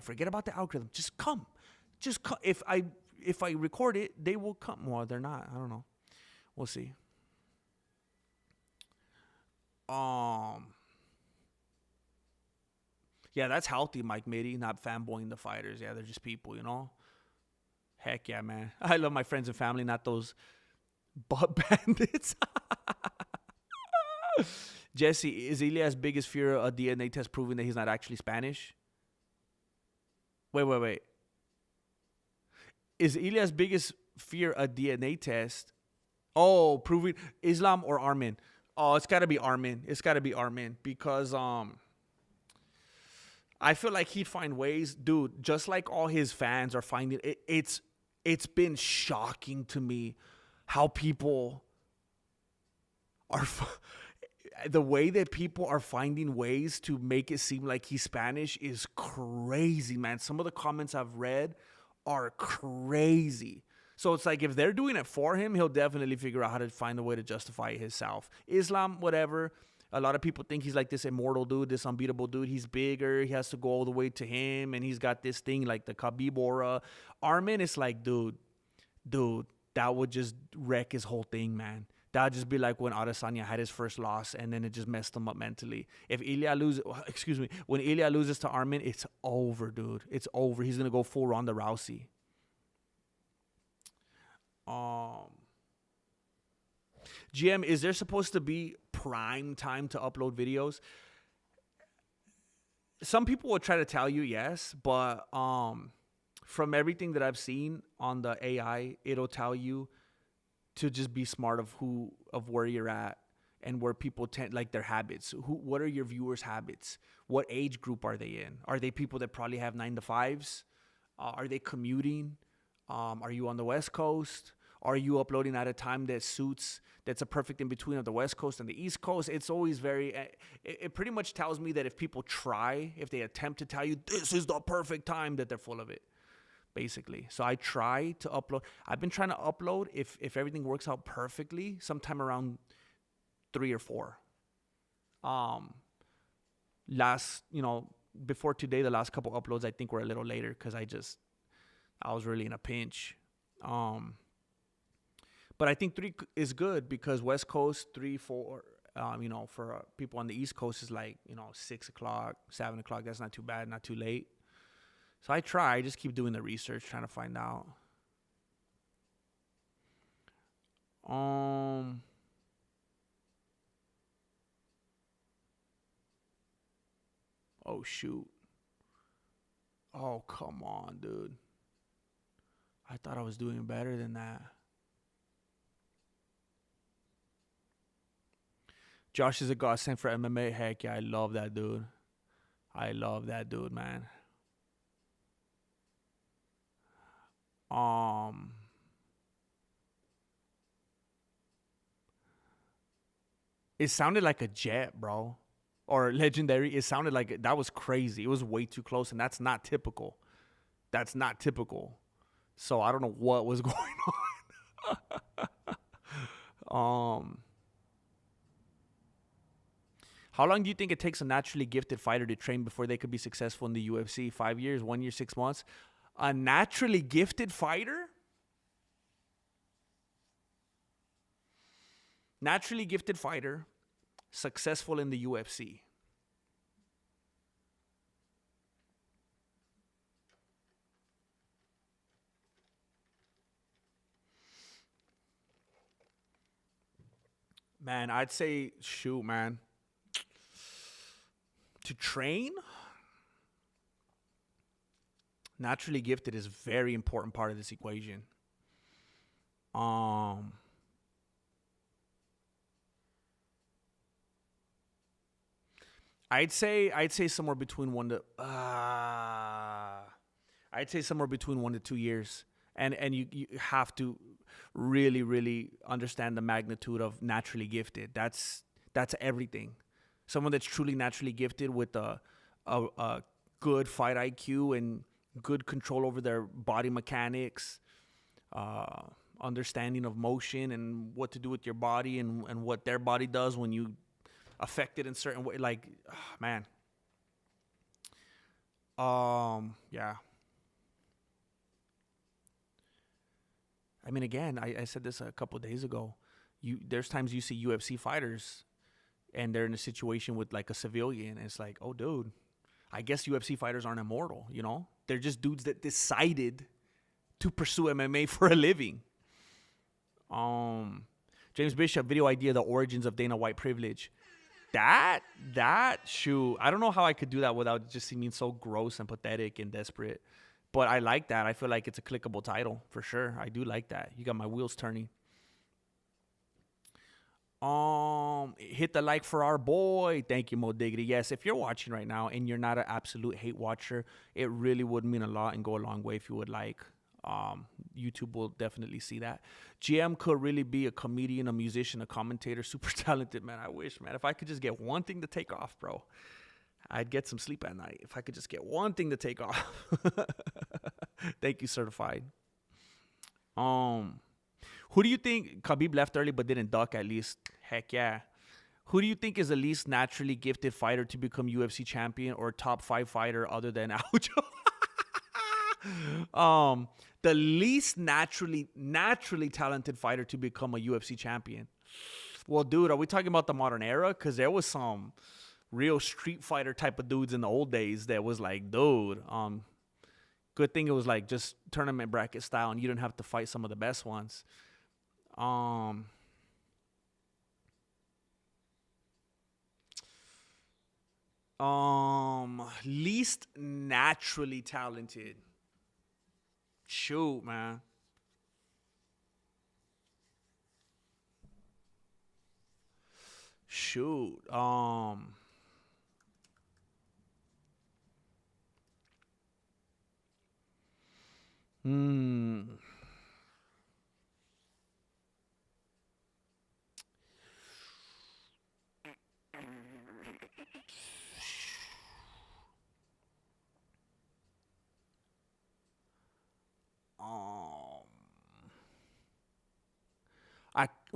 forget about the algorithm. Just come. If I record it, they will come. Well, they're not. I don't know. We'll see. Yeah, that's healthy, Mike Mitty, not fanboying the fighters. Yeah, they're just people, you know? Heck yeah, man. I love my friends and family, not those butt bandits. Jesse, is Ilya's biggest fear a DNA test proving that he's not actually Spanish? Wait. Is Ilya's biggest fear a DNA test? Oh, proving Islam or Armin? Oh, it's got to be Armin. Because I feel like he'd find ways, dude, just like all his fans are finding it. It's been shocking to me how people are the way that people are finding ways to make it seem like he's Spanish is crazy, man. Some of the comments I've read are crazy. So it's like if they're doing it for him, he'll definitely figure out how to find a way to justify it himself. Islam, whatever. A lot of people think he's like this immortal dude, this unbeatable dude. He's bigger. He has to go all the way to him. And he's got this thing like the Khabib aura. Armin is like, dude, that would just wreck his whole thing, man. That would just be like when Adesanya had his first loss and then it just messed him up mentally. When Ilya loses to Armin, it's over, dude. It's over. He's going to go full Ronda Rousey. GM, is there supposed to be prime time to upload videos? Some people will try to tell you yes, but from everything that I've seen on the AI, it'll tell you to just be smart of where you're at and where people tend, like their habits. What are your viewers' habits? What age group are they in? Are they people that probably have 9-to-5s? Are they commuting? Are you on the West Coast? Are you uploading at a time that's a perfect in between of the West Coast and the East Coast? It's always it pretty much tells me that if people if they attempt to tell you this is the perfect time, that they're full of it. basically. So I try to upload. I've been trying to upload if everything works out perfectly, sometime around 3 or 4. Last, before today, the last couple uploads I think were a little later because I was really in a pinch. But I think 3 is good because West Coast 3, 4, for people on the East Coast is like 6 o'clock, 7 o'clock. That's not too bad, not too late. So I just keep doing the research, trying to find out. Oh shoot. Oh, come on, dude. I thought I was doing better than that. Josh is a godsend for MMA. Heck yeah, I love that dude. I love that dude, man. It sounded like a jet, bro. Or legendary. It sounded like that was crazy. It was way too close, and that's not typical. That's not typical. So I don't know what was going on. How long do you think it takes a naturally gifted fighter to train before they could be successful in the UFC? 5 years, 1 year, 6 months? A naturally gifted fighter? Naturally gifted fighter, successful in the UFC. Man, I'd say, shoot, man. To train, naturally gifted is a very important part of this equation. I'd say somewhere between 1 to I'd say somewhere between 1 to 2 years. And you have to really, really understand the magnitude of naturally gifted. That's everything. Someone that's truly naturally gifted with a good fight IQ and good control over their body mechanics, understanding of motion and what to do with your body and what their body does when you affect it in certain way. Like, man. Yeah. I mean, again, I said this a couple of days ago. There's times you see UFC fighters and they're in a situation with like a civilian. And it's like, oh, dude, I guess UFC fighters aren't immortal, They're just dudes that decided to pursue MMA for a living. James Bishop, video idea, the origins of Dana White privilege. That, shoot. I don't know how I could do that without just seeming so gross and pathetic and desperate. But I like that. I feel like it's a clickable title for sure. I do like that. You got my wheels turning. Hit the like for our boy. Thank you, Mo Diggity. Yes, if you're watching right now and you're not an absolute hate watcher, it really would mean a lot and go a long way if you would like. YouTube will definitely see that. GM could really be a comedian, a musician, a commentator, super talented, man. I wish, man. If I could just get one thing to take off, bro, I'd get some sleep at night. If I could just get one thing to take off. Thank you, certified. Who do you think Khabib left early but didn't duck at least? Heck yeah. Who do you think is the least naturally gifted fighter to become UFC champion or top 5 fighter other than Aljo? The least naturally talented fighter to become a UFC champion. Well, dude, are we talking about the modern era? Because there was some real street fighter type of dudes in the old days that was like, dude, good thing it was like just tournament bracket style and you didn't have to fight some of the best ones. Least naturally talented. Shoot, man. Shoot.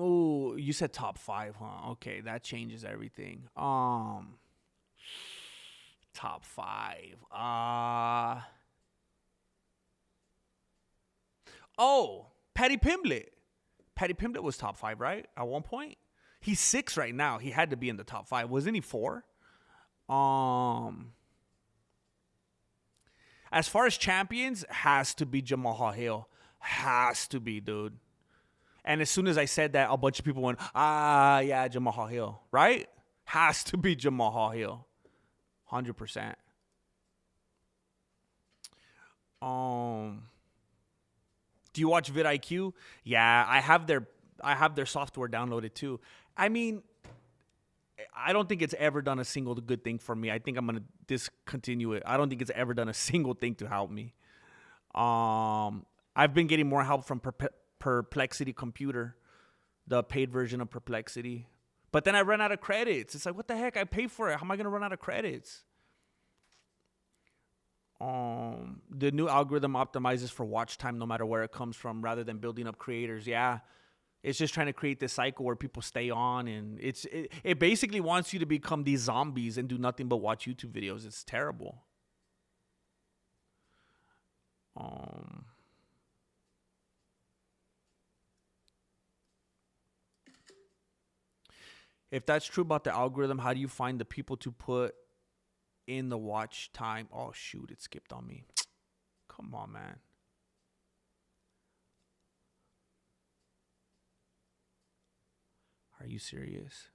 Oh, you said top 5, huh? Okay, that changes everything. Top 5. Oh, Patty Pimblett. Patty Pimblett was top 5, right? At one point. He's 6 right now. He had to be in the top 5. Wasn't he 4? As far as champions, has to be Jamal Hill. Has to be, dude. And as soon as I said that, a bunch of people went, yeah, Jamal Hill, right? Has to be Jamal Hill. 100%. Do you watch vidIQ? Yeah, I have their software downloaded too. I mean, I don't think it's ever done a single good thing for me. I think I'm gonna discontinue it. I don't think it's ever done a single thing to help me. I've been getting more help from Perplexity Computer, the paid version of Perplexity. But then I run out of credits. It's like, what the heck? I pay for it. How am I gonna run out of credits? The new algorithm optimizes for watch time no matter where it comes from rather than building up creators. Yeah. It's just trying to create this cycle where people stay on, and it basically wants you to become these zombies and do nothing but watch YouTube videos. It's terrible. If that's true about the algorithm, how do you find the people to put in the watch time? Oh, shoot, it skipped on me. Come on, man. Are you serious?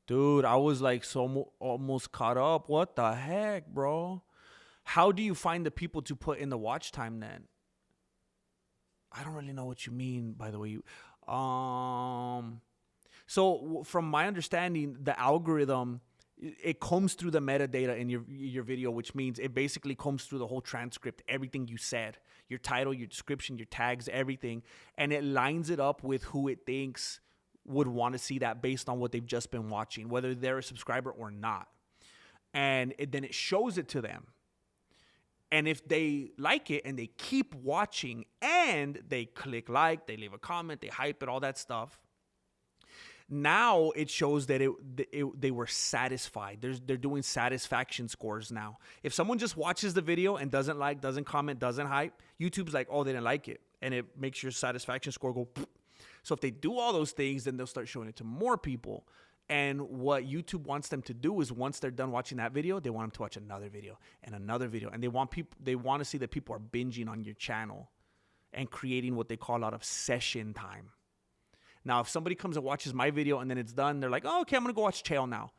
Dude, I was like almost caught up. What the heck, bro? How do you find the people to put in the watch time then? I don't really know what you mean, by the way. So from my understanding, the algorithm, it combs through the metadata in your video, which means it basically combs through the whole transcript, everything you said, your title, your description, your tags, everything, and it lines it up with who it thinks would want to see that based on what they've just been watching, whether they're a subscriber or not. And then it shows it to them. And if they like it and they keep watching and they click like, they leave a comment, they hype it, all that stuff, now it shows that they were satisfied. They're doing satisfaction scores now. If someone just watches the video and doesn't like, doesn't comment, doesn't hype, YouTube's like, oh, they didn't like it. And it makes your satisfaction score go. Poof. So if they do all those things, then they'll start showing it to more people. And what YouTube wants them to do is once they're done watching that video, they want them to watch another video and another video. And they want to see that people are binging on your channel and creating what they call a lot of session time. Now, if somebody comes and watches my video and then it's done, they're like, oh, okay, I'm going to go watch Chael now.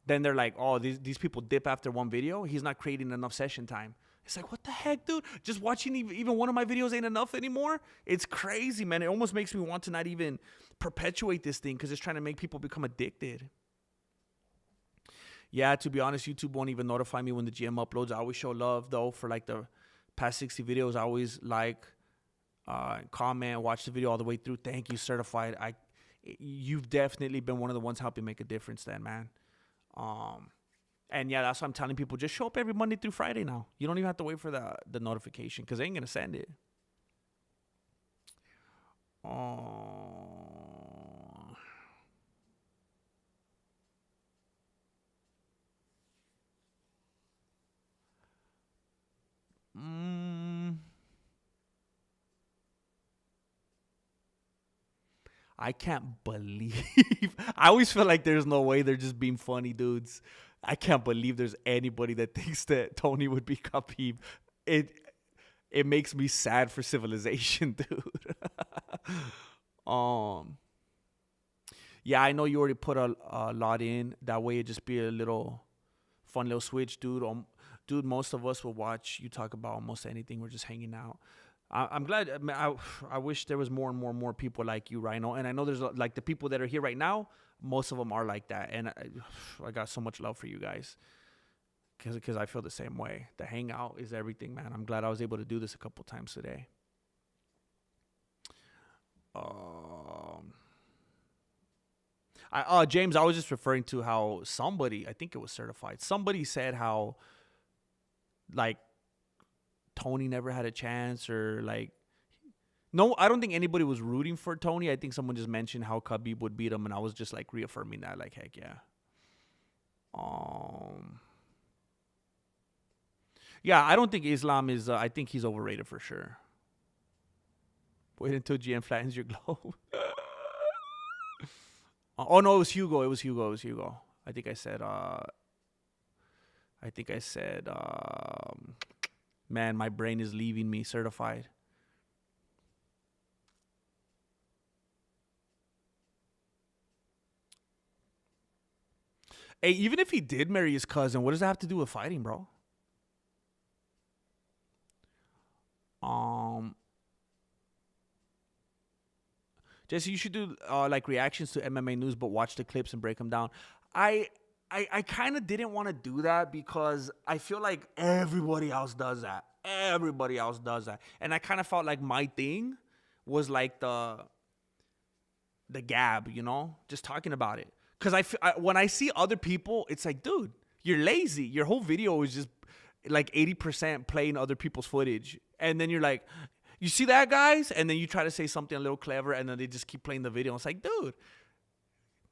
Then they're like, oh, these people dip after one video. He's not creating enough session time. It's like, what the heck, dude? Just watching even one of my videos ain't enough anymore? It's crazy, man. It almost makes me want to not even perpetuate this thing because it's trying to make people become addicted. Yeah, to be honest, YouTube won't even notify me when the GM uploads. I always show love, though, for like the past 60 videos. I always like, comment, watch the video all the way through. Thank you, certified. You've definitely been one of the ones helping make a difference then, man. And yeah, that's why I'm telling people, just show up every Monday through Friday now. You don't even have to wait for the notification because they ain't going to send it. I can't believe. I always feel like there's no way they're just being funny dudes. I can't believe there's anybody that thinks that Tony would be Khabib. It makes me sad for civilization, dude. Yeah, I know you already put a lot in. That way it just be a little fun little switch, dude. Dude, most of us will watch you talk about almost anything. We're just hanging out. I'm glad. I wish there was more and more people like you, Rhino. And I know there's like the people that are here right now. Most of them are like that, and I got so much love for you guys because I feel the same way. The hangout is everything, man. I'm glad I was able to do this a couple times today. James, I was just referring to how somebody, I think it was certified. Somebody said how like Tony never had a chance, or like No, I don't think anybody was rooting for Tony. I think someone just mentioned how Khabib would beat him, and I was just like reaffirming that, like, heck yeah. Yeah, I don't think Islam is. I think he's overrated for sure. Wait until GM flattens your globe. Oh no, it was Hugo. It was Hugo. I think I said. Man, my brain is leaving me. Certified. Hey, even if he did marry his cousin, what does that have to do with fighting, bro? Jesse, you should do like reactions to MMA news, but watch the clips and break them down. I kind of didn't want to do that because I feel like everybody else does that. And I kind of felt like my thing was like the gab, you know, just talking about it. Because when I see other people, it's like, dude, you're lazy. Your whole video is just like 80% playing other people's footage. And then you're like, you see that, guys? And then you try to say something a little clever, and then they just keep playing the video. It's like, dude,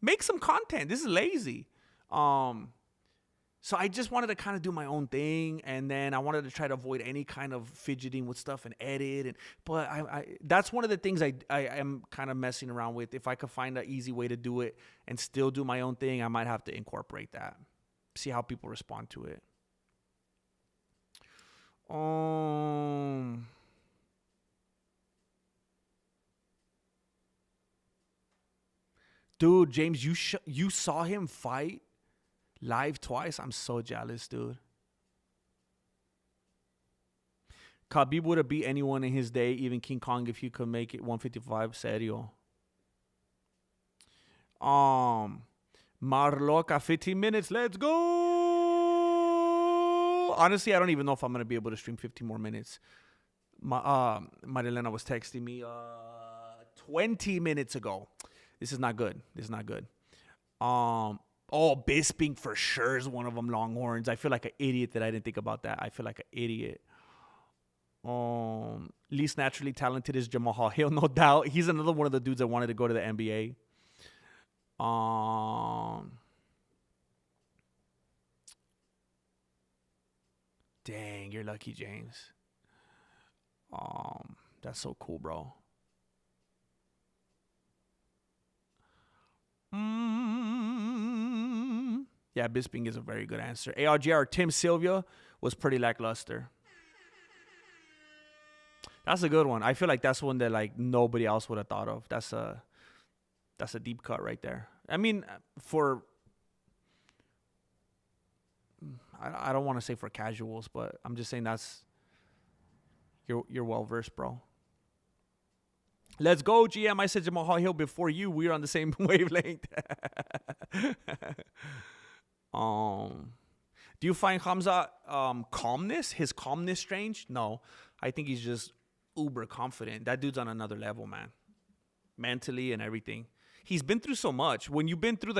make some content. This is lazy. So I just wanted to kind of do my own thing, and then I wanted to try to avoid any kind of fidgeting with stuff and edit. But that's one of the things I am kind of messing around with. If I could find an easy way to do it and still do my own thing, I might have to incorporate that. See how people respond to it. Dude, James, you saw him fight live twice? I'm so jealous, dude. Khabib would have beat anyone in his day, even King Kong, if he could make it 155. Serio. Marloca, 15 minutes. Let's go. Honestly, I don't even know if I'm going to be able to stream 15 more minutes. Marilena was texting me 20 minutes ago. This is not good. Bisping for sure is one of them, Longhorns. I feel like an idiot that I didn't think about that. I feel like an idiot. Least naturally talented is Jamal Hill, no doubt. He's another one of the dudes that wanted to go to the NBA. Dang, you're lucky, James. That's so cool, bro. Yeah, Bisping is a very good answer. ARGR, Tim Sylvia was pretty lackluster. That's a good one. I feel like that's one that like nobody else would have thought of. That's a deep cut right there. I mean, I don't want to say for casuals, but I'm just saying you're well versed, bro. Let's go, GM. I said Jamal Hill before you. We're on the same wavelength. Do you find Hamza his calmness strange? No. I think he's just uber confident. That dude's on another level, man. Mentally and everything. He's been through so much. When you've been through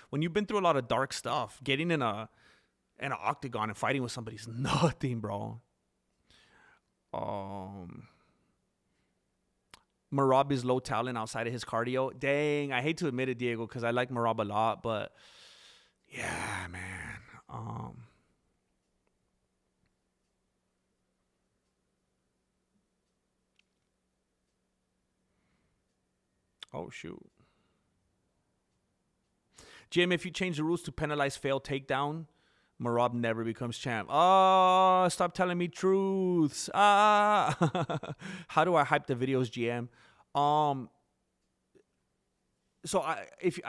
when you've been through a lot of dark stuff, getting in an octagon and fighting with somebody is nothing, bro. Marab is low talent outside of his cardio. Dang, I hate to admit it, Diego, because I like Marab a lot, but yeah, man. Oh, shoot. Jim, if you change the rules to penalize failed takedown, Marab never becomes champ. Oh, stop telling me truths. How do I hype the videos, GM? So I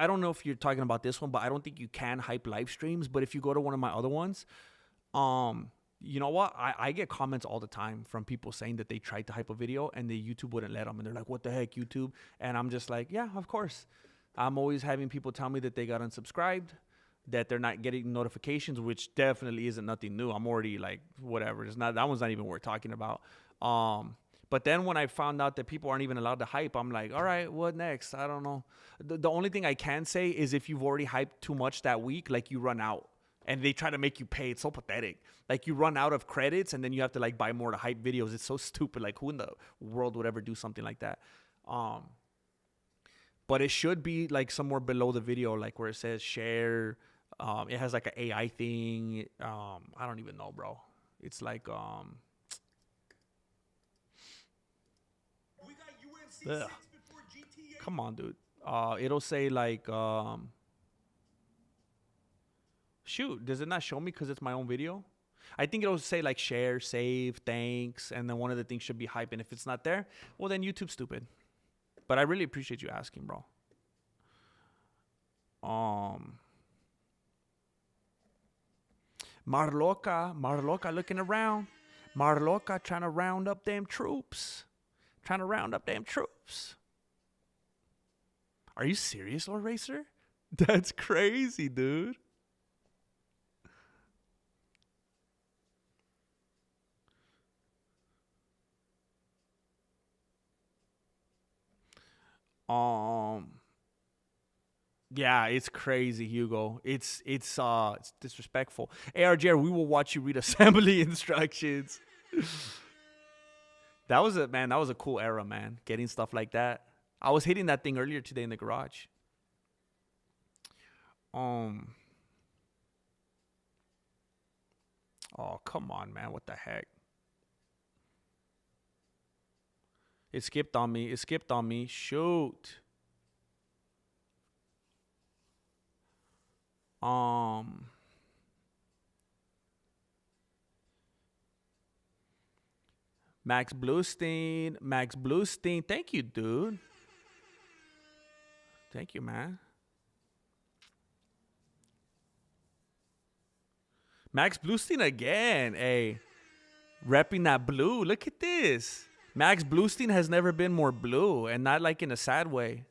don't know if you're talking about this one, but I don't think you can hype live streams. But if you go to one of my other ones, you know what? I get comments all the time from people saying that they tried to hype a video and the YouTube wouldn't let them. And they're like, what the heck, YouTube? And I'm just like, yeah, of course. I'm always having people tell me that they got unsubscribed, that they're not getting notifications, which definitely isn't nothing new. I'm already like, whatever. That one's not even worth talking about. But then when I found out that people aren't even allowed to hype, I'm like, all right, what next? I don't know. The only thing I can say is if you've already hyped too much that week, like you run out And they try to make you pay. It's so pathetic. Like, you run out of credits and then you have to like buy more to hype videos. It's so stupid. Like, who in the world would ever do something like that? But it should be like somewhere below the video, like where it says share. It has like an AI thing. I don't even know, bro. It's like We got UFC 6 ugh. before GTA. Come on, dude. It'll say like shoot, does it not show me because it's my own video? I think it'll say like share, save, thanks, and then one of the things should be hype. And if it's not there, well then YouTube's stupid. But I really appreciate you asking, bro. Marloca looking around. Marloca trying to round up them troops. Are you serious, Lord Racer? That's crazy, dude. Yeah, it's crazy, Hugo. It's disrespectful. ARJR, we will watch you read assembly instructions. That was a cool era, man. Getting stuff like that. I was hitting that thing earlier today in the garage. Oh, come on, man. What the heck? It skipped on me. Shoot. Max Bluestein. Thank you, dude. Thank you, man. Max Bluestein again. Hey, repping that blue. Look at this. Max Bluestein has never been more blue, and not like in a sad way.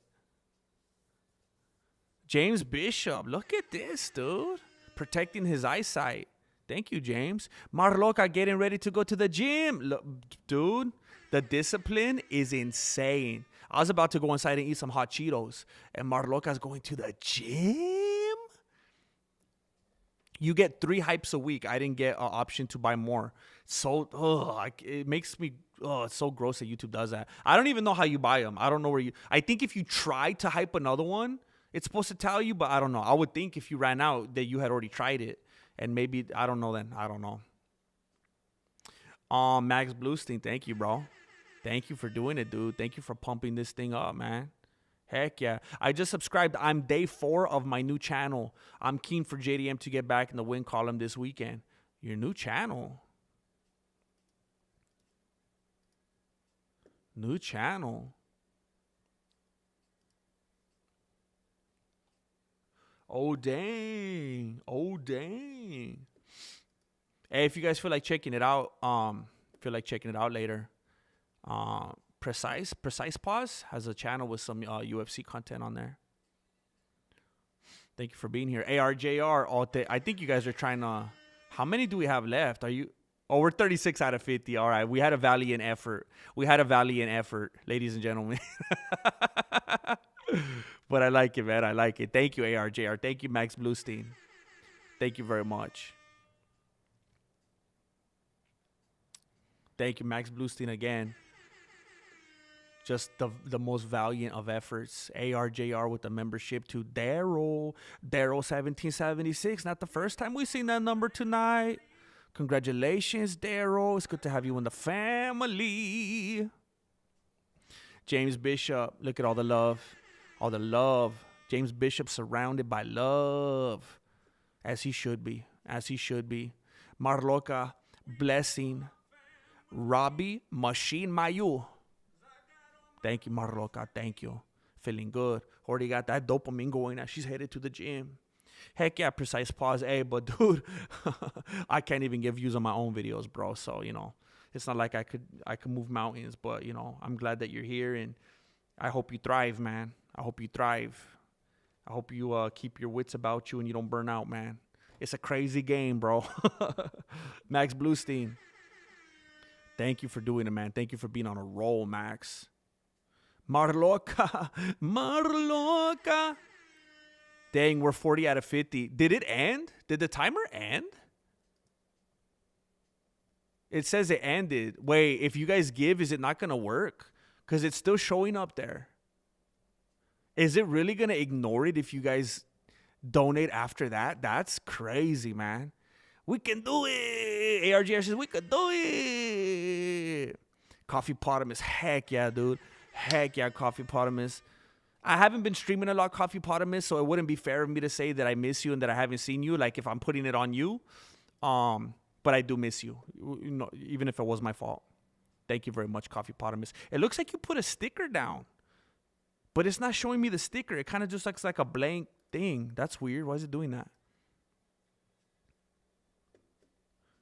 James Bishop. Look at this, dude. Protecting his eyesight. Thank you, James. Marloca getting ready to go to the gym. Look, dude, the discipline is insane. I was about to go inside and eat some hot Cheetos, and Marloca's going to the gym? You get 3 hypes a week. I didn't get an option to buy more. So, it makes me, it's so gross that YouTube does that. I don't even know how you buy them. I don't know where I think if you try to hype another one, it's supposed to tell you, but I don't know. I would think if you ran out that you had already tried it. And maybe, I don't know then. I don't know. Max Bluestein, thank you, bro. Thank you for doing it, dude. Thank you for pumping this thing up, man. Heck yeah. I just subscribed. I'm day 4 of my new channel. I'm keen for JDM to get back in the win column this weekend. Your new channel. New channel. Oh, dang. Hey, if you guys feel like checking it out, later, Precise Pause has a channel with some UFC content on there. Thank you for being here. ARJR, I think you guys are trying to... How many do we have left? Are you... Oh, we're 36 out of 50. All right. We had a valiant effort, ladies and gentlemen. But I like it, man. I like it. Thank you, ARJR. Thank you, Max Bluestein. Thank you very much. Thank you, Max Bluestein, again. Just the most valiant of efforts. ARJR with the membership to Daryl. Daryl1776. Not the first time we've seen that number tonight. Congratulations, Daryl. It's good to have you in the family. James Bishop. Look at all the love. All the love. James Bishop surrounded by love. As he should be. Marloca, blessing. Robbie, Machine Mayu. Thank you, Marloca. Thank you. Feeling good. Already got that dopamine going. She's headed to the gym. Heck yeah, Precise Pause. Hey, but dude, I can't even get views on my own videos, bro. So, it's not like I could move mountains. But, I'm glad that you're here. And I hope you thrive, man. I hope you thrive. I hope you keep your wits about you and you don't burn out, man. It's a crazy game, bro. Max Bluestein. Thank you for doing it, man. Thank you for being on a roll, Max. Marloca. Dang, we're 40 out of 50. Did it end? Did the timer end? It says it ended. Wait, if you guys give, is it not going to work? Because it's still showing up there. Is it really going to ignore it if you guys donate after that? That's crazy, man. We can do it. ARGR says we can do it. Coffee Potamus. Heck yeah, dude. Heck yeah, Coffee Potamus. I haven't been streaming a lot, Coffee Potamus, so it wouldn't be fair of me to say that I miss you and that I haven't seen you, like if I'm putting it on you. But I do miss you, even if it was my fault. Thank you very much, Coffee Potamus. It looks like you put a sticker down, but it's not showing me the sticker. It kind of just looks like a blank thing. That's weird. Why is it doing that?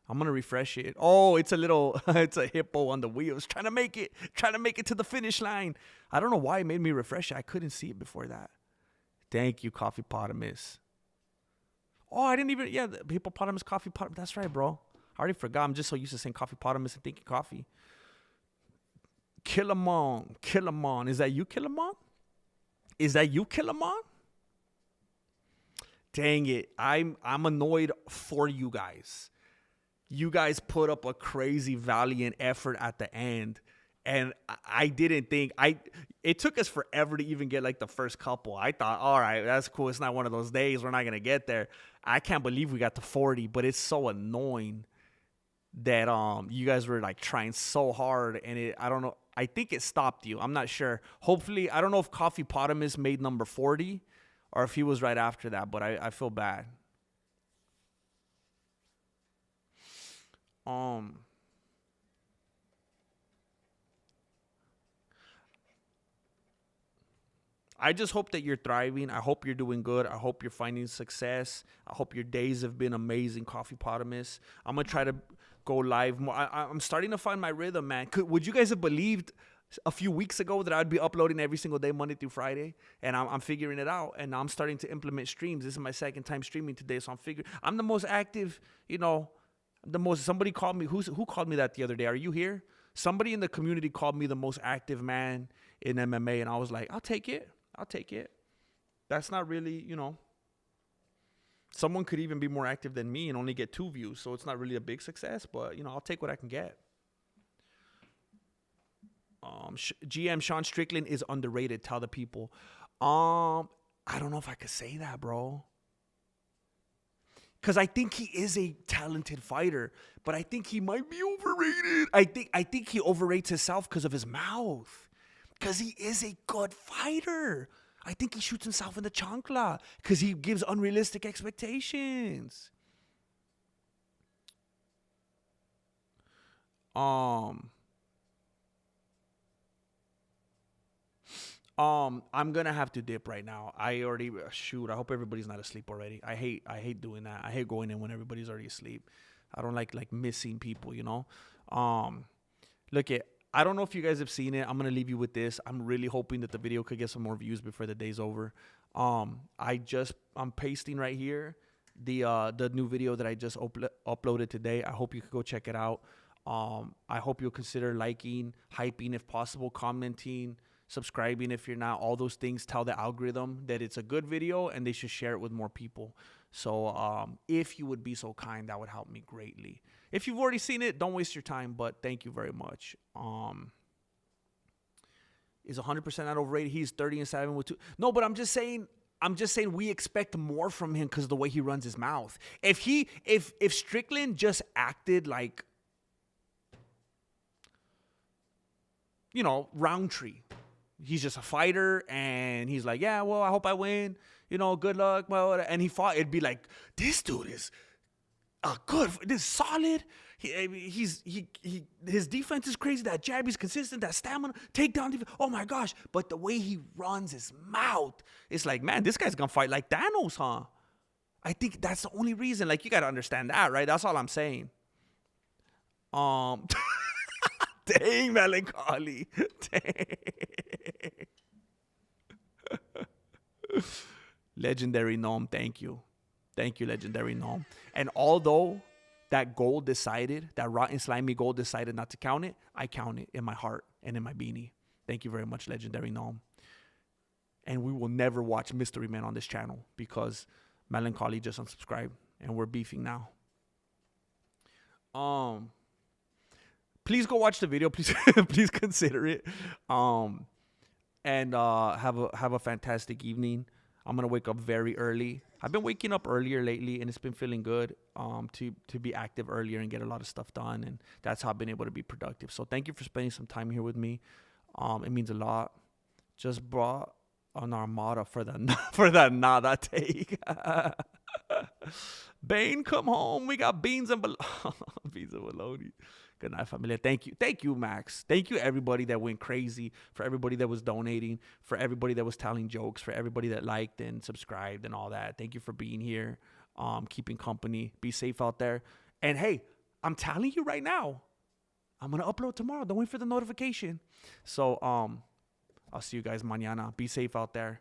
I'm going to refresh it. Oh, it's a little, it's a hippo on the wheels trying to make it to the finish line. I don't know why it made me refresh it. I couldn't see it before that. Thank you, Coffee Potamus. Oh, I didn't even, yeah, the hippopotamus, Coffee Potamus. That's right, bro. I already forgot. I'm just so used to saying Coffee Potamus and thinking coffee. Killamon. Killamon. Is that you, Killamon? Is that you, Killamon? Dang it. I'm annoyed for you guys. You guys put up a crazy valiant effort at the end. And I didn't think it took us forever to even get like the first couple. I thought, all right, that's cool. It's not one of those days. We're not going to get there. I can't believe we got to 40, but it's so annoying that you guys were like trying so hard and I don't know. I think it stopped you. I'm not sure. Hopefully, I don't know if Coffee Potamus made number 40 or if he was right after that, but I feel bad. I just hope that you're thriving. I hope you're doing good. I hope you're finding success. I hope your days have been amazing, Coffee Potamus. I'm going to try to go live more. I'm starting to find my rhythm, man. Would you guys have believed a few weeks ago that I'd be uploading every single day, Monday through Friday? And I'm figuring it out. And I'm starting to implement streams. This is my second time streaming today. So I'm the most active, somebody called me. Who called me that the other day? Are you here? Somebody in the community called me the most active man in MMA. And I was like, I'll take it. That's not really, someone could even be more active than me and only get 2 views. So it's not really a big success, but, I'll take what I can get. GM Sean Strickland is underrated. Tell the people. I don't know if I could say that, bro. Because I think he is a talented fighter, but I think he might be overrated. I think he overrates himself because of his mouth. Because he is a good fighter. I think he shoots himself in the chancla because he gives unrealistic expectations. I'm gonna have to dip right now. I hope everybody's not asleep already. I hate doing that. I hate going in when everybody's already asleep. I don't like missing people, Look at, I don't know if you guys have seen it. I'm going to leave you with this. I'm really hoping that the video could get some more views before the day's over. I'm pasting right here the new video that I just uploaded today. I hope you could go check it out. I hope you'll consider liking, hyping if possible, commenting, subscribing if you're not. All those things tell the algorithm that it's a good video and they should share it with more people. So if you would be so kind, that would help me greatly. If you've already seen it, don't waste your time, but thank you very much. Is 100% not overrated? He's 30-7 with 2. No, but I'm just saying we expect more from him because of the way he runs his mouth. If Strickland just acted like, Roundtree. He's just a fighter and he's like, yeah, well, I hope I win. Good luck. Well, and he fought. It'd be like, this dude is good. This is solid. His defense is crazy. That jab is consistent. That stamina, takedown defense. Oh my gosh! But the way he runs his mouth, it's like, man, this guy's gonna fight like Thanos, huh? I think that's the only reason. Like, you gotta understand that, right? That's all I'm saying. Dang, melancholy. Dang. Legendary Gnome, thank you. Thank you, Legendary Gnome. And although that goal decided, that rotten slimy goal decided not to count it, I count it in my heart and in my beanie. Thank you very much, Legendary Gnome. And we will never watch Mystery Men on this channel because Melancholy just unsubscribed and we're beefing now. Please go watch the video. Please, please consider it. And have a fantastic evening. I'm gonna wake up very early. I've been waking up earlier lately, and it's been feeling good. To be active earlier and get a lot of stuff done, and that's how I've been able to be productive. So thank you for spending some time here with me. It means a lot. Just brought an armada for the nada take. Bane, come home. We got beans and beans and bologna. Good night, familia. Thank you, Max. Thank you, everybody that went crazy. For everybody that was donating. For everybody that was telling jokes. For everybody that liked and subscribed and all that. Thank you for being here. Keeping company. Be safe out there. And hey, I'm telling you right now, I'm gonna upload tomorrow. Don't wait for the notification. So I'll see you guys mañana. Be safe out there.